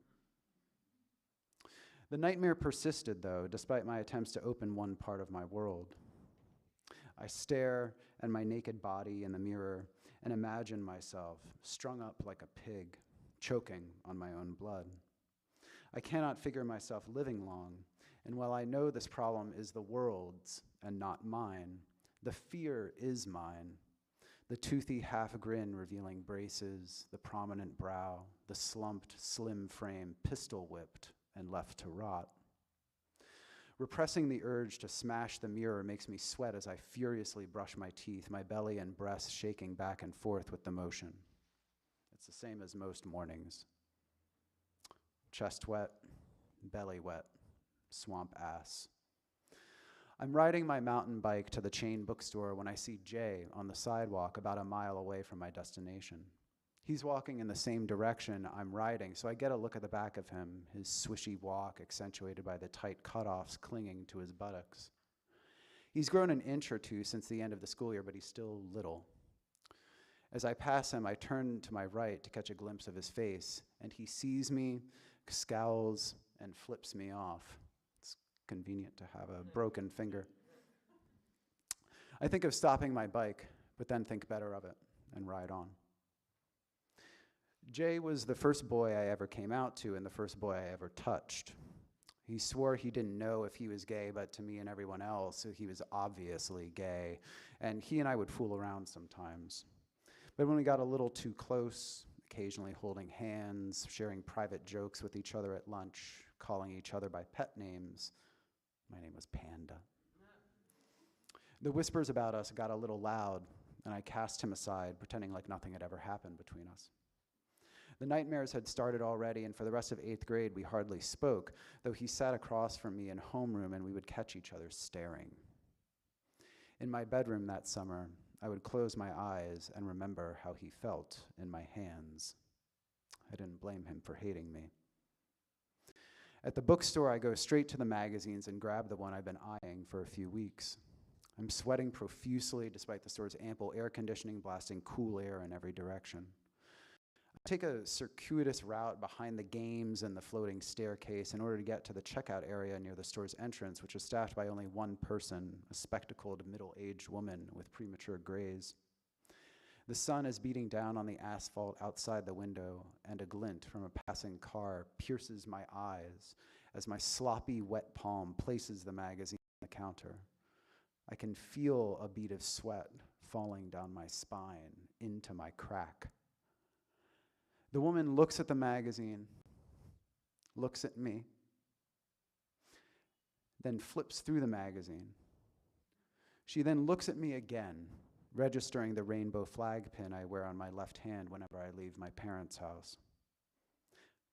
[SPEAKER 4] The nightmare persisted, though, despite my attempts to open one part of my world. I stare at my naked body in the mirror and imagine myself strung up like a pig, choking on my own blood. I cannot figure myself living long, and while I know this problem is the world's and not mine, the fear is mine. The toothy half-grin revealing braces, the prominent brow, the slumped, slim frame pistol-whipped and left to rot. Repressing the urge to smash the mirror makes me sweat as I furiously brush my teeth, my belly and breast shaking back and forth with the motion. It's the same as most mornings. Chest wet, belly wet, swamp ass. I'm riding my mountain bike to the chain bookstore when I see Jay on the sidewalk about a mile away from my destination. He's walking in the same direction I'm riding, so I get a look at the back of him, his swishy walk accentuated by the tight cutoffs clinging to his buttocks. He's grown an inch or two since the end of the school year, but he's still little. As I pass him, I turn to my right to catch a glimpse of his face, and he sees me, scowls, and flips me off. It's convenient to have a broken finger. I think of stopping my bike, but then think better of it and ride on. Jay was the first boy I ever came out to and the first boy I ever touched. He swore he didn't know if he was gay, but to me and everyone else, he was obviously gay, and he and I would fool around sometimes. But when we got a little too close, occasionally holding hands, sharing private jokes with each other at lunch, calling each other by pet names, my name was Panda. The whispers about us got a little loud, and I cast him aside, pretending like nothing had ever happened between us. The nightmares had started already, and for the rest of 8th grade, we hardly spoke, though he sat across from me in homeroom and we would catch each other staring. In my bedroom that summer, I would close my eyes and remember how he felt in my hands. I didn't blame him for hating me. At the bookstore, I go straight to the magazines and grab the one I've been eyeing for a few weeks. I'm sweating profusely despite the store's ample air conditioning blasting cool air in every direction. I take a circuitous route behind the games and the floating staircase in order to get to the checkout area near the store's entrance, which is staffed by only one person, a spectacled middle-aged woman with premature grays. The sun is beating down on the asphalt outside the window, and a glint from a passing car pierces my eyes as my sloppy, wet palm places the magazine on the counter. I can feel a bead of sweat falling down my spine into my crack. The woman looks at the magazine, looks at me, then flips through the magazine. She then looks at me again, registering the rainbow flag pin I wear on my left hand whenever I leave my parents' house.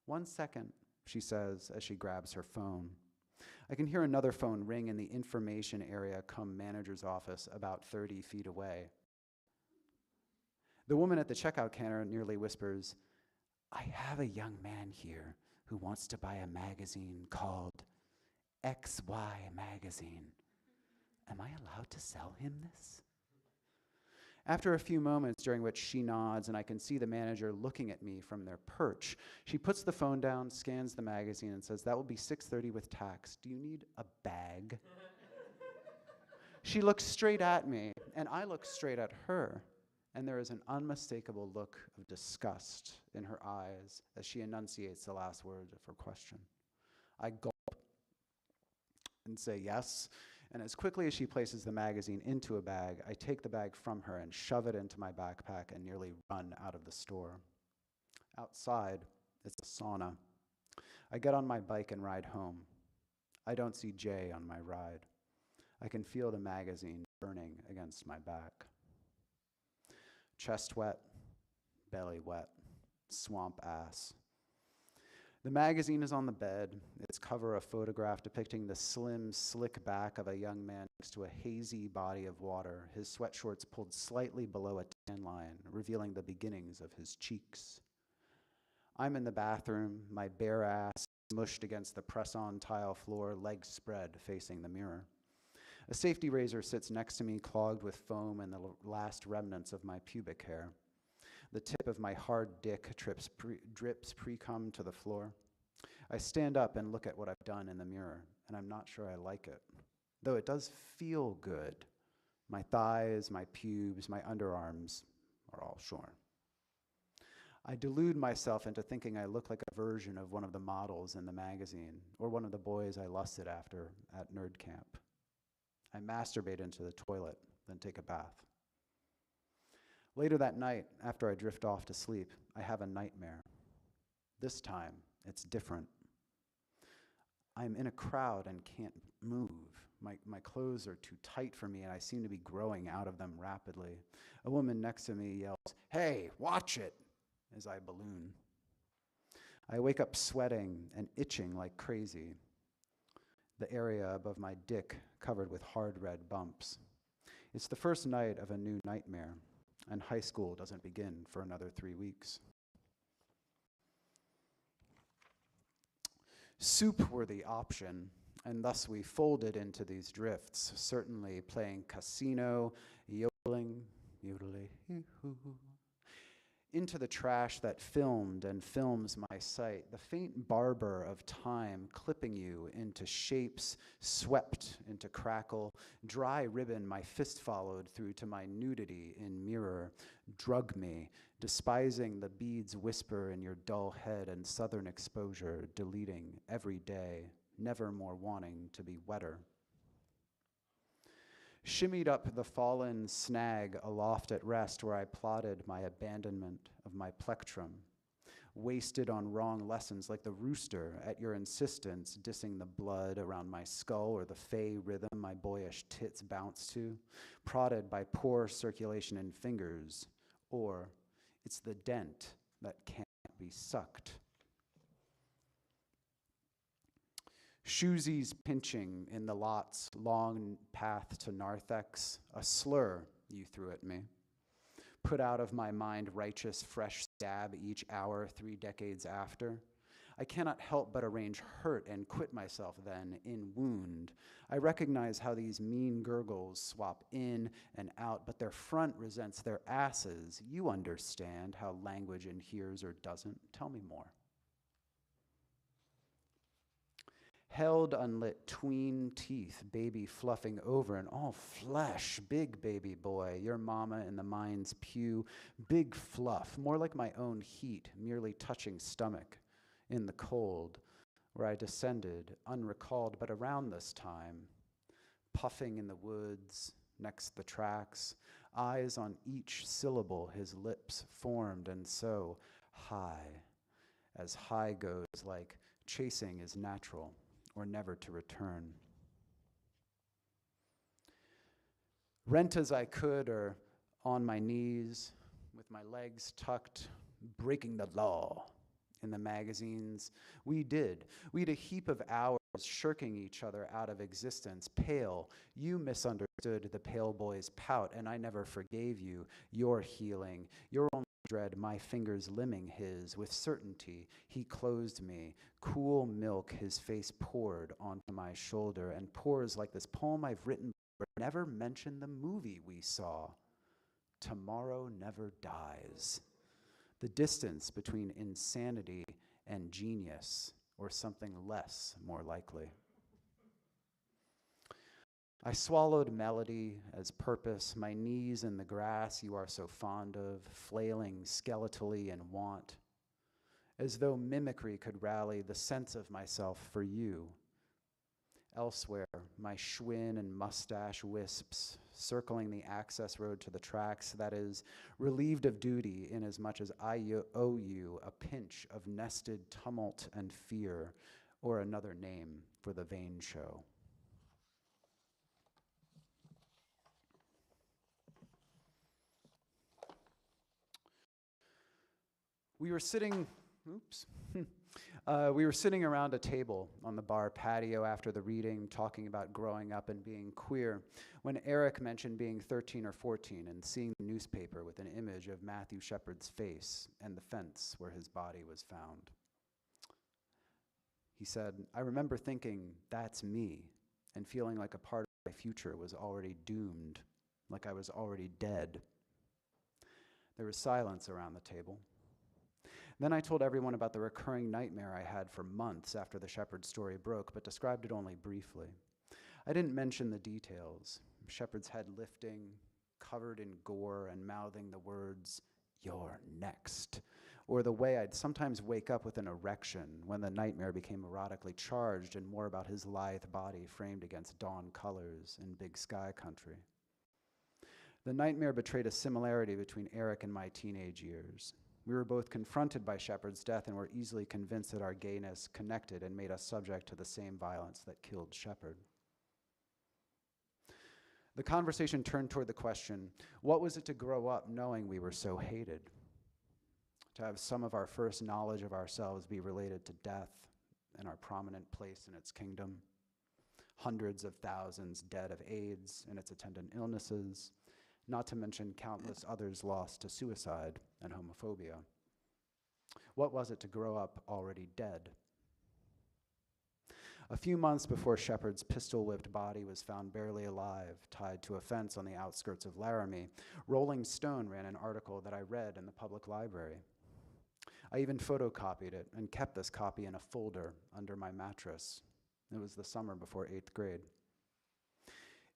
[SPEAKER 4] 1 second, she says as she grabs her phone. I can hear another phone ring in the information area come manager's office about 30 feet away. The woman at the checkout counter nearly whispers, "I have a young man here who wants to buy a magazine called XY Magazine. Am I allowed to sell him this?" After a few moments during which she nods and I can see the manager looking at me from their perch, she puts the phone down, scans the magazine, and says, "That will be $6.30 with tax. Do you need a bag?" She looks straight at me, and I look straight at her, and there is an unmistakable look of disgust in her eyes as she enunciates the last word of her question. I gulp and say yes, and as quickly as she places the magazine into a bag, I take the bag from her and shove it into my backpack and nearly run out of the store. Outside, it's a sauna. I get on my bike and ride home. I don't see Jay on my ride. I can feel the magazine burning against my back. Chest wet, belly wet, swamp ass. The magazine is on the bed, its cover a photograph depicting the slim, slick back of a young man next to a hazy body of water, his sweatshorts pulled slightly below a tan line, revealing the beginnings of his cheeks. I'm in the bathroom, my bare ass smushed against the press-on tile floor, legs spread, facing the mirror. A safety razor sits next to me, clogged with foam and the last remnants of my pubic hair. The tip of my hard dick drips pre-cum to the floor. I stand up and look at what I've done in the mirror, and I'm not sure I like it, though it does feel good. My thighs, my pubes, my underarms are all shorn. I delude myself into thinking I look like a version of one of the models in the magazine, or one of the boys I lusted after at nerd camp. I masturbate into the toilet, then take a bath. Later that night, after I drift off to sleep, I have a nightmare. This time, it's different. I'm in a crowd and can't move. My clothes are too tight for me, and I seem to be growing out of them rapidly. A woman next to me yells, "Hey, watch it," as I balloon. I wake up sweating and itching like crazy, the area above my dick covered with hard red bumps. It's the first night of a new nightmare, and high school doesn't begin for another 3 weeks. Soup were the option, and thus we folded into these drifts, certainly playing casino, yodeling, yodelay-hoo, into the trash that filmed and films my sight, the faint barber of time clipping you into shapes swept into crackle, dry ribbon my fist followed through to my nudity in mirror, drug me, despising the beads whisper in your dull head and southern exposure, deleting every day, never more wanting to be wetter. Shimmied up the fallen snag aloft at rest where I plotted my abandonment of my plectrum, wasted on wrong lessons like the rooster at your insistence, dissing the blood around my skull or the fey rhythm my boyish tits bounce to, prodded by poor circulation in fingers, or it's the dent that can't be sucked. Shoesies pinching in the lot's long path to narthex, a slur you threw at me. Put out of my mind righteous fresh stab each hour 3 decades after. I cannot help but arrange hurt and quit myself then in wound. I recognize how these mean gurgles swap in and out, but their front resents their asses. You understand how language inheres or doesn't. Tell me more. Held unlit tween teeth, baby fluffing over and all flesh, big baby boy, your mama in the mind's pew, big fluff, more like my own heat, merely touching stomach in the cold, where I descended, unrecalled, but around this time, puffing in the woods, next the tracks, eyes on each syllable his lips formed, and so high, as high goes, like chasing is natural, or never to return. Rent as I could, or on my knees, with my legs tucked, breaking the law in the magazines. We did. We'd a heap of hours shirking each other out of existence, pale. You misunderstood the pale boy's pout, and I never forgave you. Your healing, your own dread, my fingers limbing his. With certainty, he closed me. Cool milk his face poured onto my shoulder, and pours like this poem I've written but never mentioned the movie we saw tomorrow never dies. The distance between insanity and genius, or something less more likely. I swallowed melody as purpose, my knees in the grass you are so fond of, flailing skeletally in want, as though mimicry could rally the sense of myself for you. Elsewhere, my Schwinn and mustache wisps, circling the access road to the tracks, that is, relieved of duty inasmuch as I owe you a pinch of nested tumult and fear, or another name for the vain show. We were sitting around a table on the bar patio after the reading, talking about growing up and being queer, when Eric mentioned being 13 or 14 and seeing the newspaper with an image of Matthew Shepard's face and the fence where his body was found. He said, I remember thinking, that's me, and feeling like a part of my future was already doomed, like I was already dead. There was silence around the table. Then I told everyone about the recurring nightmare I had for months after the Shepard story broke, but described it only briefly. I didn't mention the details. Shepard's head lifting, covered in gore and mouthing the words, "You're next," or the way I'd sometimes wake up with an erection when the nightmare became erotically charged and more about his lithe body framed against dawn colors in big sky country. The nightmare betrayed a similarity between Eric and my teenage years. We were both confronted by Shepard's death and were easily convinced that our gayness connected and made us subject to the same violence that killed Shepard. The conversation turned toward the question, what was it to grow up knowing we were so hated? To have some of our first knowledge of ourselves be related to death and our prominent place in its kingdom. Hundreds of thousands dead of AIDS and its attendant illnesses, not to mention countless others lost to suicide and homophobia. What was it to grow up already dead? A few months before Shepard's pistol-whipped body was found barely alive, tied to a fence on the outskirts of Laramie, Rolling Stone ran an article that I read in the public library. I even photocopied it and kept this copy in a folder under my mattress. It was the summer before 8th grade.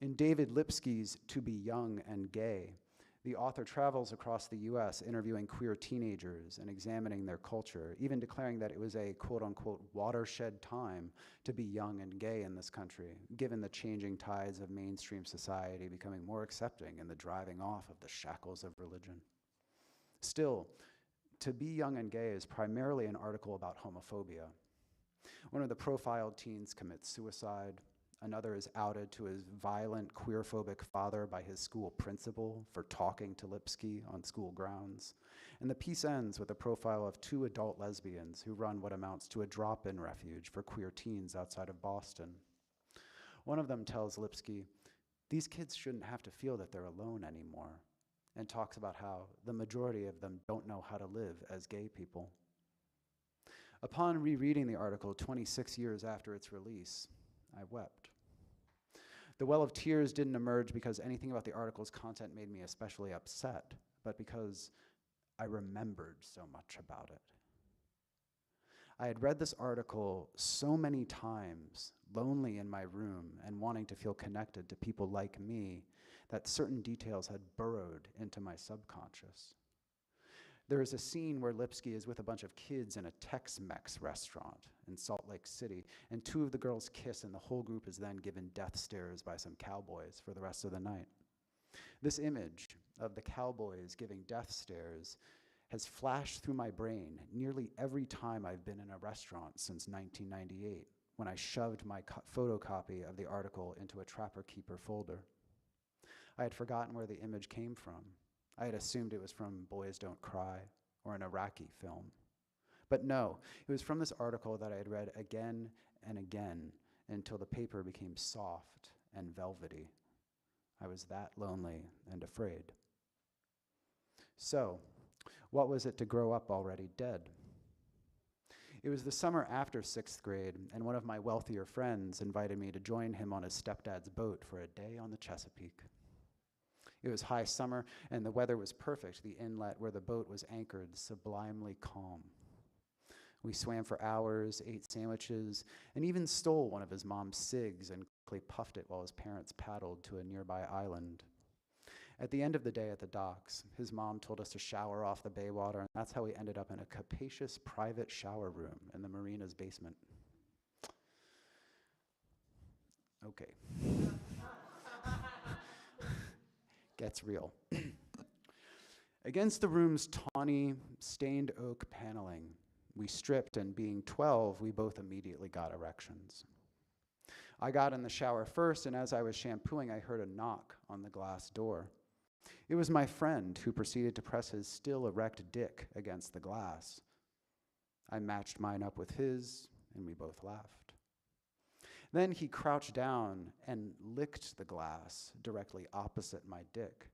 [SPEAKER 4] In David Lipsky's To Be Young and Gay, the author travels across the US interviewing queer teenagers and examining their culture, even declaring that it was a quote-unquote watershed time to be young and gay in this country, given the changing tides of mainstream society becoming more accepting and the driving off of the shackles of religion. Still, To Be Young and Gay is primarily an article about homophobia. One of the profiled teens commits suicide. Another is outed to his violent, queerphobic father by his school principal for talking to Lipsky on school grounds. And the piece ends with a profile of 2 adult lesbians who run what amounts to a drop-in refuge for queer teens outside of Boston. One of them tells Lipsky, these kids shouldn't have to feel that they're alone anymore, and talks about how the majority of them don't know how to live as gay people. Upon rereading the article 26 years after its release, I wept. The well of tears didn't emerge because anything about the article's content made me especially upset, but because I remembered so much about it. I had read this article so many times, lonely in my room and wanting to feel connected to people like me, that certain details had burrowed into my subconscious. There is a scene where Lipsky is with a bunch of kids in a Tex-Mex restaurant in Salt Lake City, and 2 of the girls kiss, and the whole group is then given death stares by some cowboys for the rest of the night. This image of the cowboys giving death stares has flashed through my brain nearly every time I've been in a restaurant since 1998, when I shoved my photocopy of the article into a Trapper Keeper folder. I had forgotten where the image came from. I had assumed it was from Boys Don't Cry or an Iraqi film. But no, it was from this article that I had read again and again until the paper became soft and velvety. I was that lonely and afraid. So, what was it to grow up already dead? It was the summer after 6th grade, and one of my wealthier friends invited me to join him on his stepdad's boat for a day on the Chesapeake. It was high summer, and the weather was perfect, the inlet where the boat was anchored sublimely calm. We swam for hours, ate sandwiches, and even stole one of his mom's cigs and quickly puffed it while his parents paddled to a nearby island. At the end of the day at the docks, his mom told us to shower off the bay water, and that's how we ended up in a capacious private shower room in the marina's basement. Okay. Gets real. Against the room's tawny, stained oak paneling, we stripped, and being 12, we both immediately got erections. I got in the shower first, and as I was shampooing, I heard a knock on the glass door. It was my friend, who proceeded to press his still erect dick against the glass. I matched mine up with his, and we both laughed. Then he crouched down and licked the glass directly opposite my dick.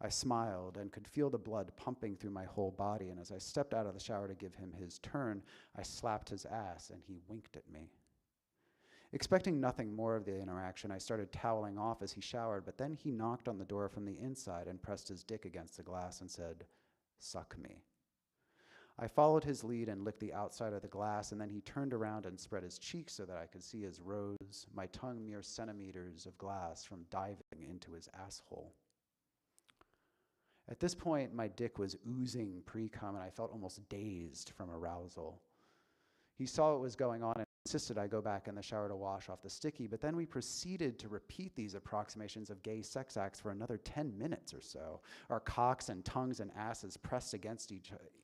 [SPEAKER 4] I smiled and could feel the blood pumping through my whole body, and as I stepped out of the shower to give him his turn, I slapped his ass and he winked at me. Expecting nothing more of the interaction, I started toweling off as he showered, but then he knocked on the door from the inside and pressed his dick against the glass and said, "Suck me." I followed his lead and licked the outside of the glass, and then he turned around and spread his cheeks so that I could see his rose, my tongue mere centimeters of glass from diving into his asshole. At this point, my dick was oozing pre-cum, and I felt almost dazed from arousal. He saw what was going on and insisted I go back in the shower to wash off the sticky, but then we proceeded to repeat these approximations of gay sex acts for another 10 minutes or so, our cocks and tongues and asses pressed against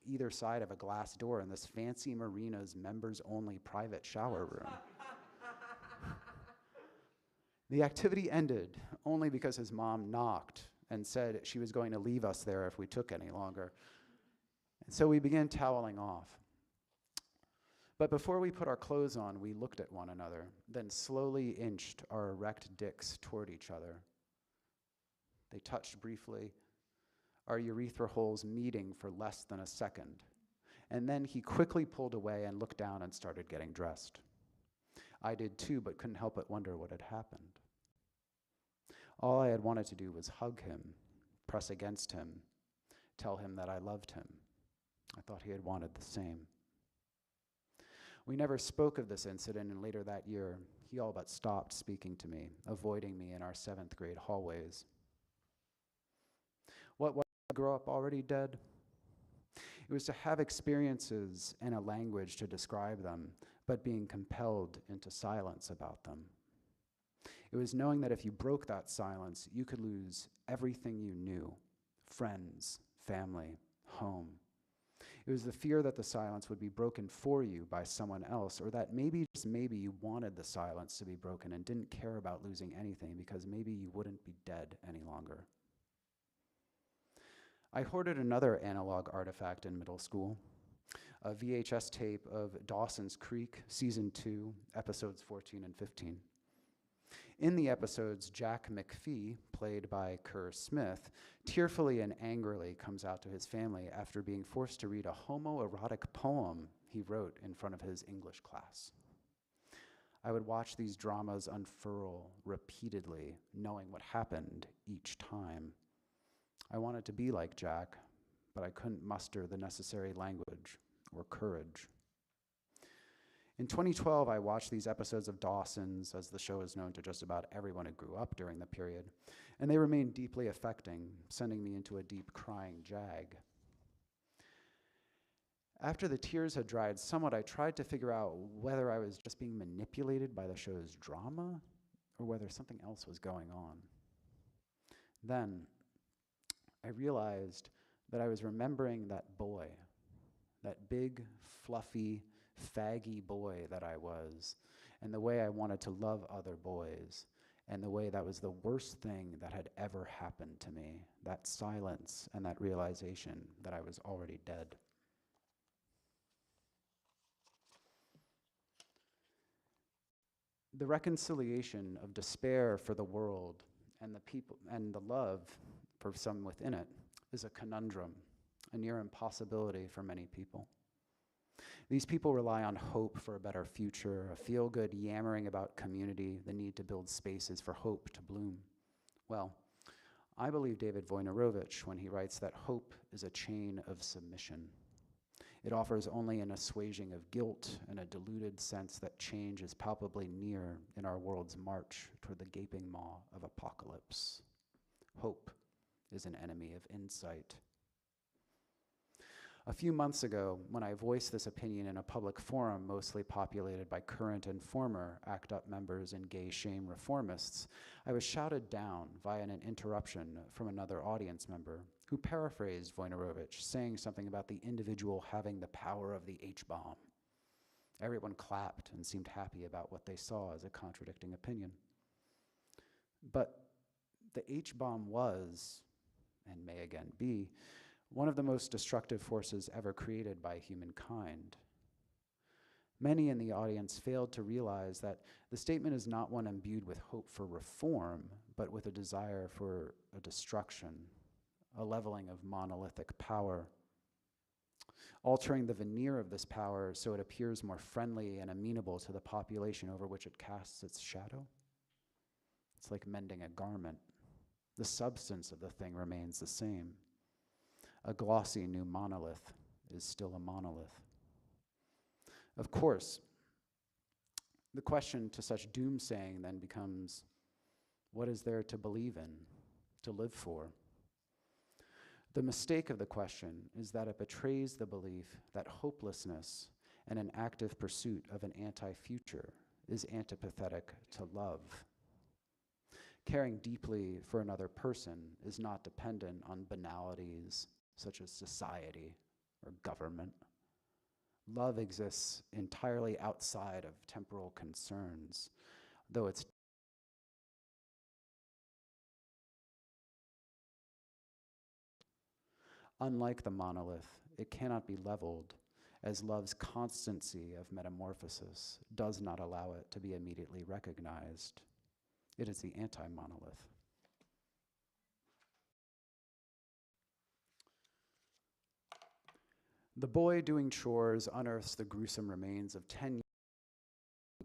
[SPEAKER 4] either side of a glass door in this fancy marina's members-only private shower room. The activity ended only because his mom knocked and said she was going to leave us there if we took any longer. And so we began toweling off. But before we put our clothes on, we looked at one another, then slowly inched our erect dicks toward each other. They touched briefly, our urethra holes meeting for less than a second. And then he quickly pulled away and looked down and started getting dressed. I did too, but couldn't help but wonder what had happened. All I had wanted to do was hug him, press against him, tell him that I loved him. I thought he had wanted the same. We never spoke of this incident, and later that year, he all but stopped speaking to me, avoiding me in our 7th grade hallways. What was to grow up already dead? It was to have experiences and a language to describe them, but being compelled into silence about them. It was knowing that if you broke that silence, you could lose everything you knew: friends, family, home. It was the fear that the silence would be broken for you by someone else, or that maybe, just maybe, you wanted the silence to be broken and didn't care about losing anything because maybe you wouldn't be dead any longer. I hoarded another analog artifact in middle school, a VHS tape of Dawson's Creek, Season 2, Episodes 14 and 15. In the episodes, Jack McPhee, played by Kerr Smith, tearfully and angrily comes out to his family after being forced to read a homoerotic poem he wrote in front of his English class. I would watch these dramas unfurl repeatedly, knowing what happened each time. I wanted to be like Jack, but I couldn't muster the necessary language or courage. In 2012, I watched these episodes of Dawson's, as the show is known to just about everyone who grew up during the period, and they remained deeply affecting, sending me into a deep crying jag. After the tears had dried somewhat, I tried to figure out whether I was just being manipulated by the show's drama or whether something else was going on. Then I realized that I was remembering that boy, that big, fluffy, faggy boy that I was, and the way I wanted to love other boys, and the way that was the worst thing that had ever happened to me, that silence and that realization that I was already dead. The reconciliation of despair for the world and the people and the love for some within it is a conundrum, a near impossibility for many people. These people rely on hope for a better future, a feel-good yammering about community, the need to build spaces for hope to bloom. Well, I believe David Wojnarowicz when he writes that hope is a chain of submission. It offers only an assuaging of guilt and a diluted sense that change is palpably near in our world's march toward the gaping maw of apocalypse. Hope is an enemy of insight. A few months ago, when I voiced this opinion in a public forum mostly populated by current and former ACT UP members and gay shame reformists, I was shouted down via an interruption from another audience member who paraphrased Wojnarowicz, saying something about the individual having the power of the H-bomb. Everyone clapped and seemed happy about what they saw as a contradicting opinion. But the H-bomb was, and may again be, one of the most destructive forces ever created by humankind. Many in the audience failed to realize that the statement is not one imbued with hope for reform, but with a desire for a destruction, a leveling of monolithic power, altering the veneer of this power so it appears more friendly and amenable to the population over which it casts its shadow. It's like mending a garment. The substance of the thing remains the same. A glossy new monolith is still a monolith. Of course, the question to such doomsaying then becomes, what is there to believe in, to live for? The mistake of the question is that it betrays the belief that hopelessness and an active pursuit of an anti-future is antipathetic to love. Caring deeply for another person is not dependent on banalities such as society or government. Love exists entirely outside of temporal concerns, though it's unlike the monolith, it cannot be leveled, as love's constancy of metamorphosis does not allow it to be immediately recognized. It is the anti-monolith. The boy doing chores unearths the gruesome remains of 10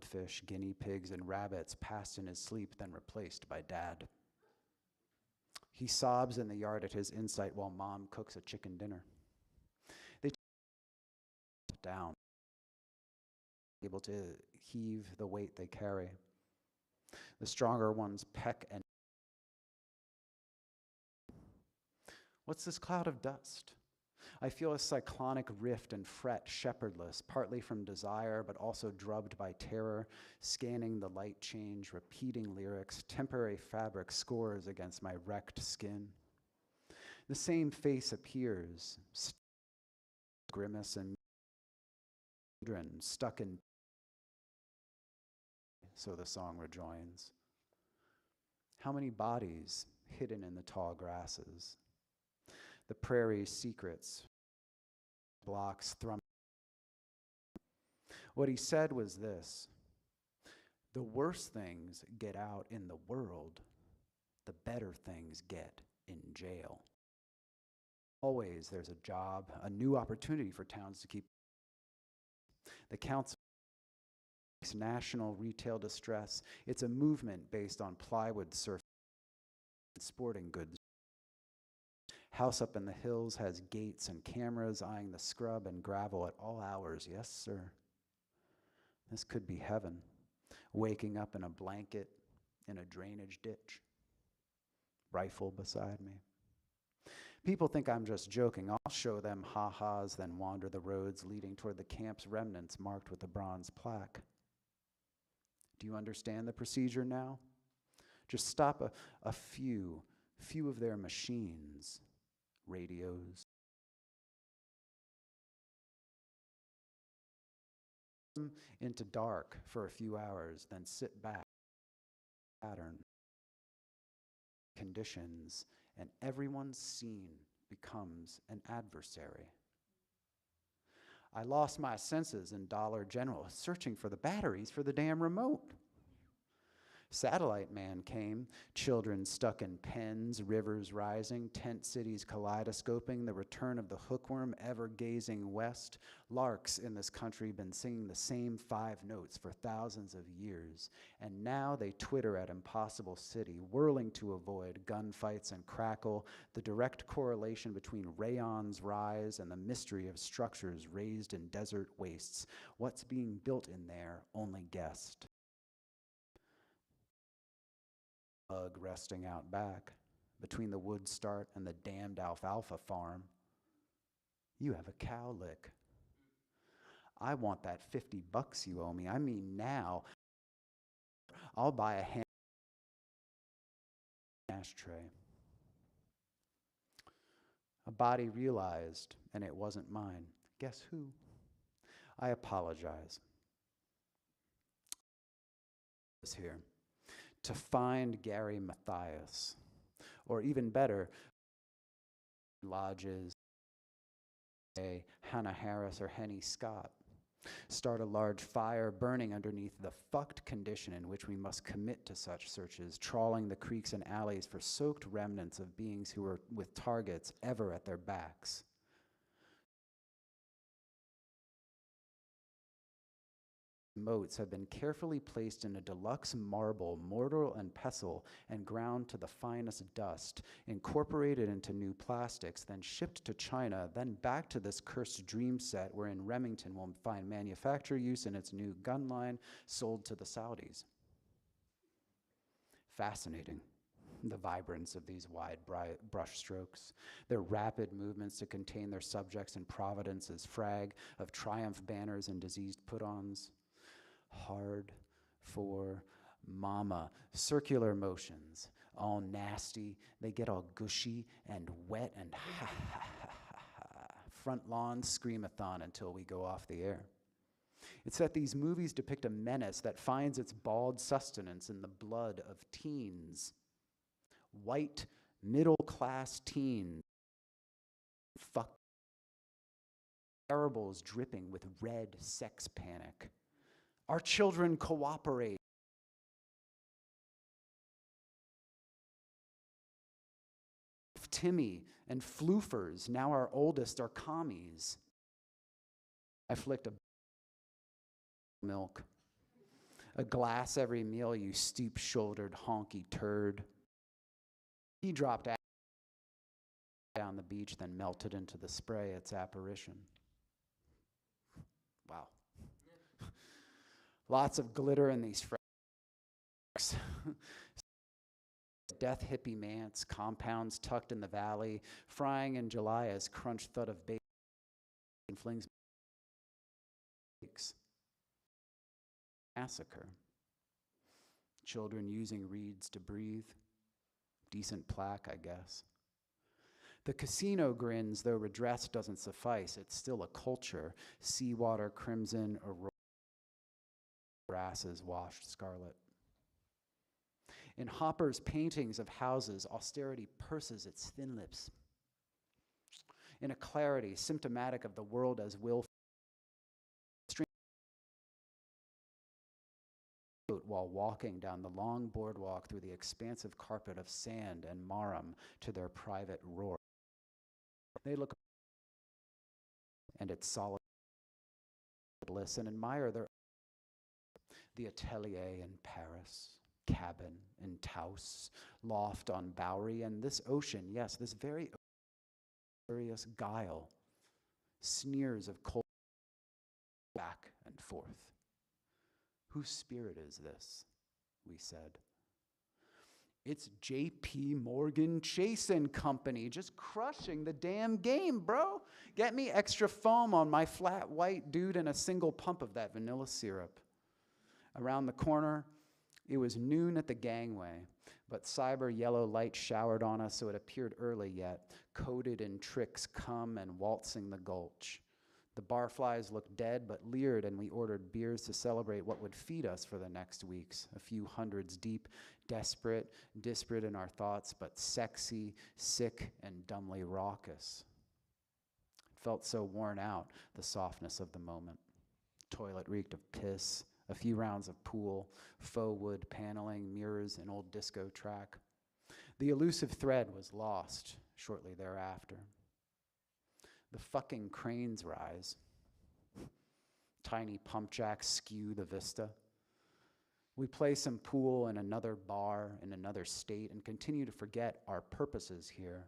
[SPEAKER 4] fish, guinea pigs, and rabbits passed in his sleep, then replaced by dad. He sobs in the yard at his insight while mom cooks a chicken dinner. They down, able to heave the weight they carry. The stronger ones peck and what's this cloud of dust? I feel a cyclonic rift and fret shepherdless, partly from desire, but also drubbed by terror, scanning the light change, repeating lyrics, temporary fabric scores against my wrecked skin. The same face appears, grimace and children stuck in, so the song rejoins. How many bodies hidden in the tall grasses? The prairie's secrets, blocks thrum. What he said was this: the worse things get out in the world, the better things get in jail. Always there's a job, a new opportunity for towns to keep. The council national retail distress. It's a movement based on plywood surf and sporting goods. House up in the hills has gates and cameras eyeing the scrub and gravel at all hours. Yes, sir. This could be heaven. Waking up in a blanket in a drainage ditch. Rifle beside me. People think I'm just joking. I'll show them ha-has, then wander the roads leading toward the camp's remnants marked with a bronze plaque. Do you understand the procedure now? Just stop a few of their machines, radios. Into dark for a few hours, then sit back. Pattern. Conditions, and everyone's scene becomes an adversary. I lost my senses in Dollar General searching for the batteries for the damn remote. Satellite man came, children stuck in pens, rivers rising, tent cities kaleidoscoping, the return of the hookworm ever gazing west. Larks in this country been singing the same 5 notes for thousands of years, and now they twitter at impossible city, whirling to avoid gunfights and crackle, the direct correlation between rayons rise and the mystery of structures raised in desert wastes. What's being built in there, only guessed. Bug resting out back, between the wood start and the damned alfalfa farm. You have a cow lick. I want that $50 you owe me. I mean now. I'll buy a hand ashtray. A body realized, and it wasn't mine. Guess who? I apologize. Is here to find Gary Mathias, or even better, lodges, a Hannah Harris or Henny Scott. Start a large fire burning underneath the fucked condition in which we must commit to such searches, trawling the creeks and alleys for soaked remnants of beings who were with targets ever at their backs. Moats have been carefully placed in a deluxe marble, mortar and pestle, and ground to the finest dust, incorporated into new plastics, then shipped to China, then back to this cursed dream set wherein Remington will find manufacturer use in its new gun line sold to the Saudis. Fascinating. The vibrance of these wide brush strokes, their rapid movements to contain their subjects in Providence's frag of triumph banners and diseased put-ons. Hard for mama. Circular motions, all nasty. They get all gushy and wet and ha ha ha ha ha. Front lawn screamathon until we go off the air. It's that these movies depict a menace that finds its bald sustenance in the blood of teens. White, middle-class teens. Fuck. Parables dripping with red sex panic. Our children cooperate. Timmy and floofers, now our oldest are commies. I flicked a milk. A glass every meal, you steep-shouldered honky turd. He dropped down the beach, then melted into the spray, its apparition. Wow. Lots of glitter in these fracks. Death hippie manse, compounds tucked in the valley, frying in July as crunch thud of bacon flings. Massacre. Children using reeds to breathe. Decent plaque, I guess. The casino grins, though redress doesn't suffice. It's still a culture. Seawater, crimson, aurora. Grasses washed scarlet. In Hopper's paintings of houses, austerity purses its thin lips. In a clarity symptomatic of the world as willful, while walking down the long boardwalk through the expansive carpet of sand and marram to their private roar. They look and its solid bliss and admire the atelier in Paris, cabin in Taos, loft on Bowery, and this ocean, yes, this very curious guile, sneers of cold back and forth. Whose spirit is this? We said. It's J.P. Morgan Chase and Company, just crushing the damn game, bro. Get me extra foam on my flat white dude and a single pump of that vanilla syrup. Around the corner, it was noon at the gangway, but cyber yellow light showered on us, so it appeared early yet, coated in tricks come and waltzing the gulch. The barflies looked dead but leered, and we ordered beers to celebrate what would feed us for the next weeks, a few hundreds deep, desperate, disparate in our thoughts, but sexy, sick, and dumbly raucous. It felt so worn out, the softness of the moment. Toilet reeked of piss, a few rounds of pool, faux wood paneling, mirrors, an old disco track. The elusive thread was lost shortly thereafter. The fucking cranes rise. Tiny pump jacks skew the vista. We play some pool in another bar in another state and continue to forget our purposes here.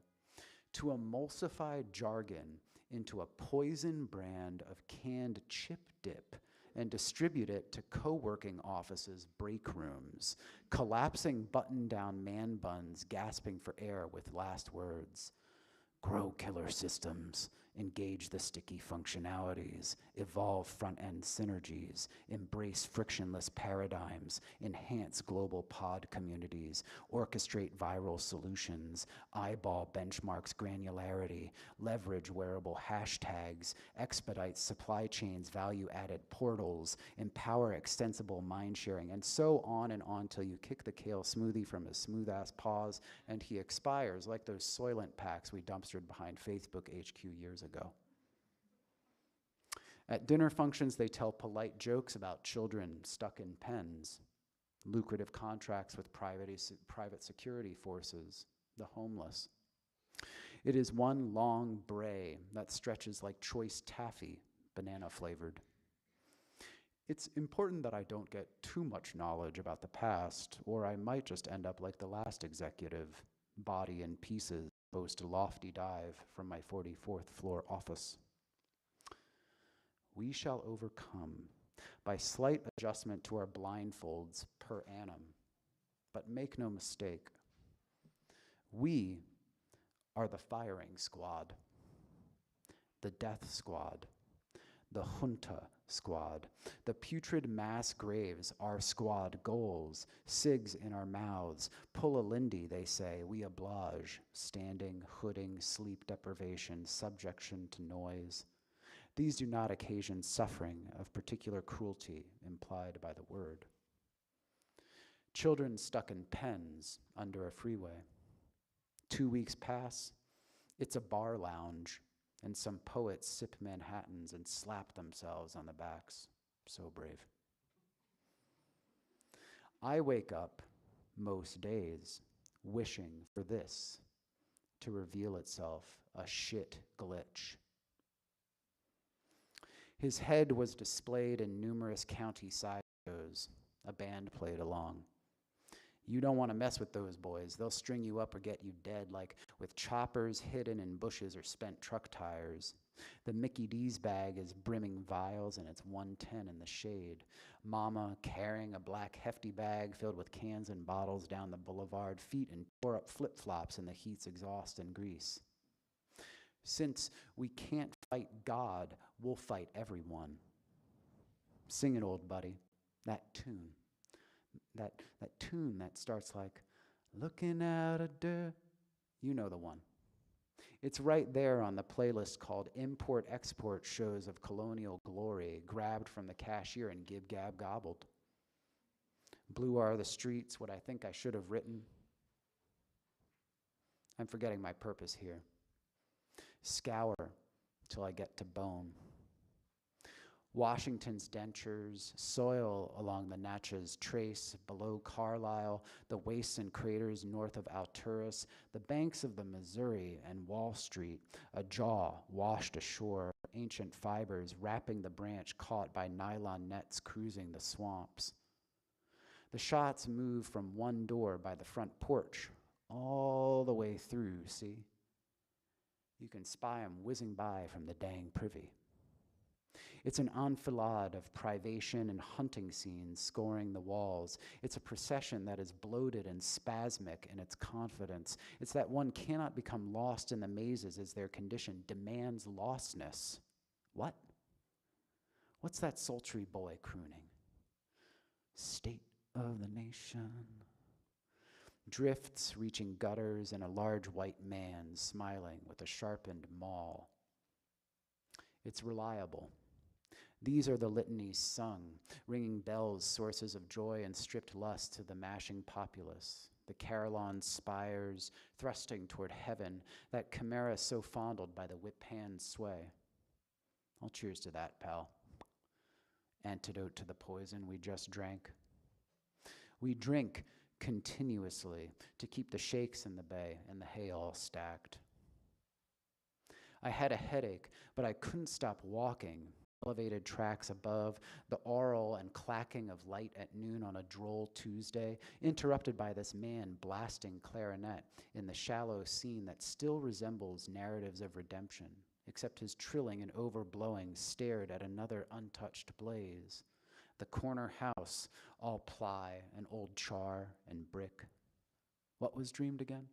[SPEAKER 4] To emulsify jargon into a poison brand of canned chip dip and distribute it to co-working offices' break rooms, collapsing button-down man buns gasping for air with last words. Grow killer systems, engage the sticky functionalities, evolve front-end synergies, embrace frictionless paradigms, enhance global pod communities, orchestrate viral solutions, eyeball benchmarks granularity, leverage wearable hashtags, expedite supply chains, value-added portals, empower extensible mind sharing, and so on and on till you kick the kale smoothie from his smooth-ass paws and he expires like those Soylent packs we dumpstered behind Facebook HQ years ago. At dinner functions, they tell polite jokes about children stuck in pens, lucrative contracts with private security forces, the homeless. It is one long bray that stretches like choice taffy, banana-flavored. It's important that I don't get too much knowledge about the past, or I might just end up like the last executive, body in pieces, post a lofty dive from my 44th floor office. We shall overcome by slight adjustment to our blindfolds per annum. But make no mistake, we are the firing squad, the death squad, the junta squad, the putrid mass graves, our squad goals, cigs in our mouths, pull a Lindy, they say, we oblige, standing, hooding, sleep deprivation, subjection to noise. These do not occasion suffering of particular cruelty implied by the word. Children stuck in pens under a freeway. 2 weeks pass, it's a bar lounge, and some poets sip Manhattans and slap themselves on the backs. So brave. I wake up most days wishing for this to reveal itself a shit glitch. His head was displayed in numerous county sideshows. A band played along. You don't want to mess with those boys. They'll string you up or get you dead, like with choppers hidden in bushes or spent truck tires. The Mickey D's bag is brimming vials and it's 110 in the shade. Mama carrying a black hefty bag filled with cans and bottles down the boulevard, feet in tore-up flip-flops in the heat's exhaust and grease. Since we can't fight God, we'll fight everyone. Sing it, old buddy, that tune. That tune that starts like, looking out a dirt. You know the one. It's right there on the playlist called Import-Export Shows of Colonial Glory, grabbed from the cashier and gib-gab gobbled. Blue are the streets, what I think I should have written. I'm forgetting my purpose here. Scour till I get to bone. Washington's dentures, soil along the Natchez Trace, below Carlisle, the wastes and craters north of Alturas, the banks of the Missouri and Wall Street, a jaw washed ashore, ancient fibers wrapping the branch caught by nylon nets cruising the swamps. The shots move from one door by the front porch all the way through, see? You can spy 'em whizzing by from the dang privy. It's an enfilade of privation and hunting scenes scoring the walls. It's a procession that is bloated and spasmic in its confidence. It's that one cannot become lost in the mazes as their condition demands lostness. What? What's that sultry boy crooning? State of the nation. Drifts reaching gutters and a large white man smiling with a sharpened maul. It's reliable. These are the litanies sung, ringing bells, sources of joy and stripped lust to the mashing populace, the carillon spires thrusting toward heaven, that chimera so fondled by the whip hand sway. I'll cheers to that, pal. antidote to the poison we just drank. We drink continuously to keep the shakes in the bay and the hay all stacked. I had a headache, but I couldn't stop walking. Elevated tracks above, the aural and clacking of light at noon on a droll Tuesday, interrupted by this man blasting clarinet in the shallow scene that still resembles narratives of redemption, except his trilling and overblowing stared at another untouched blaze. The corner house, all ply and old char and brick. What was dreamed again?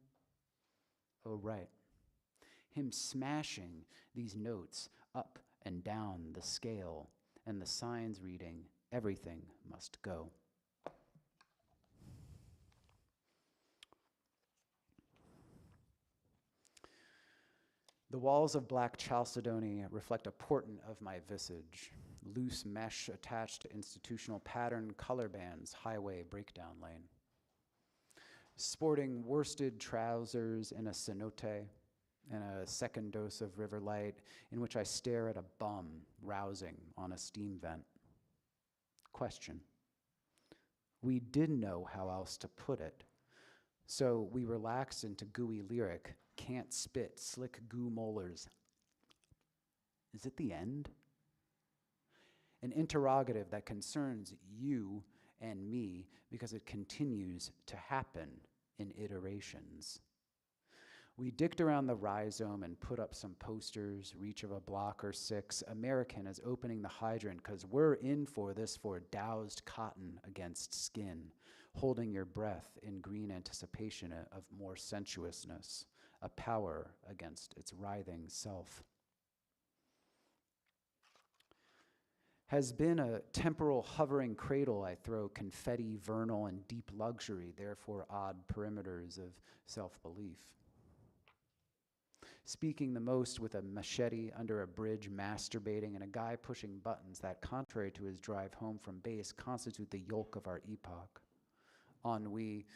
[SPEAKER 4] Oh, right. Him smashing these notes up and down the scale, and the signs reading, everything must go. The walls of black chalcedony reflect a portent of my visage, loose mesh attached to institutional pattern color bands, highway breakdown lane. Sporting worsted trousers and a cenote, and a second dose of river light in which I stare at a bum rousing on a steam vent. Question. We didn't know how else to put it, so we relaxed into gooey lyric, can't spit, slick goo molars. Is it the end? An interrogative that concerns you and me because it continues to happen in iterations. We dicked around the rhizome and put up some posters, reach of a block or 6. American is opening the hydrant because we're in for this for doused cotton against skin, holding your breath in green anticipation of more sensuousness, a power against its writhing self. Has been a temporal hovering cradle I throw confetti, vernal, and deep luxury, therefore odd perimeters of self-belief. Speaking the most with a machete under a bridge, masturbating, and a guy pushing buttons that, contrary to his drive home from base, constitute the yolk of our epoch. Ennui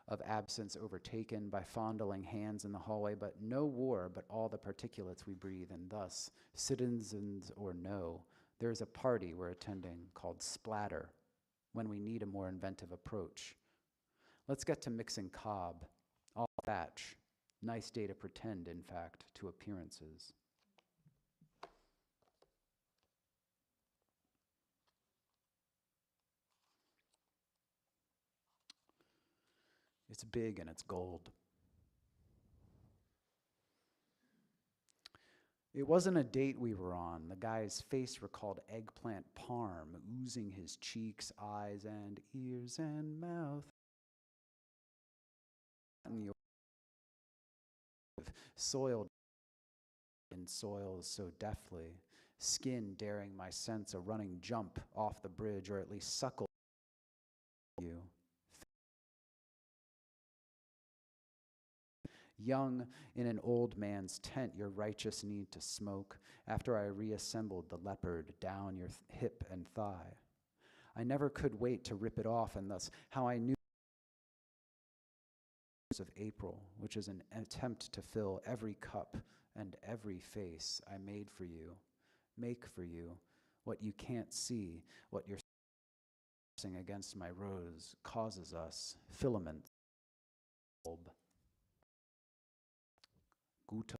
[SPEAKER 4] of absence overtaken by fondling hands in the hallway, but no war, but all the particulates we breathe, and thus, citizens or no, there is a party we're attending called Splatter, when we need a more inventive approach. Let's get to mixing cob, all thatch. Nice day to pretend, in fact, to appearances. It's big and it's gold. It wasn't a date we were on. The guy's face recalled eggplant parm, oozing his cheeks, eyes, and ears and mouth. Soiled in soils so deftly, skin daring my sense a running jump off the bridge, or at least suckle you. Young in an old man's tent, your righteous need to smoke, after I reassembled the leopard down your hip and thigh. I never could wait to rip it off, and thus how I knew of April, which is an attempt to fill every cup and every face I made for you, make for you, what you can't see, what you're pressing against my rose causes us, filament, bulb, Gutta,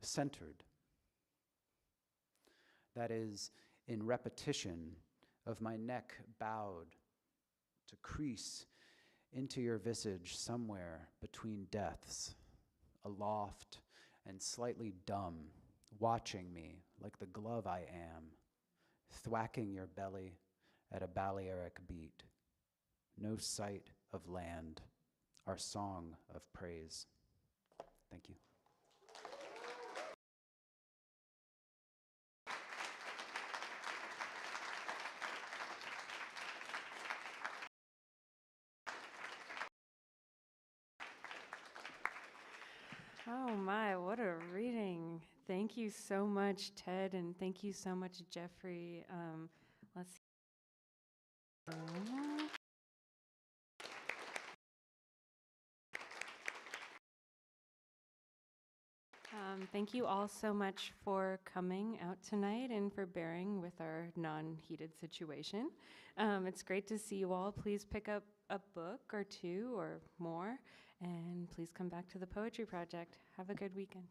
[SPEAKER 4] centered, that is, in repetition of my neck bowed to crease into your visage somewhere between deaths, aloft and slightly dumb, watching me like the glove I am, thwacking your belly at a Balearic beat. No sight of land, our song of praise. Thank you.
[SPEAKER 1] Oh my, what a reading. Thank you so much, Ted, and thank you so much, Geoffrey. Let's see. Thank you all so much for coming out tonight and for bearing with our non-heated situation. It's great to see you all. Please pick up a book or two or more, and please come back to the Poetry Project. Have a good weekend.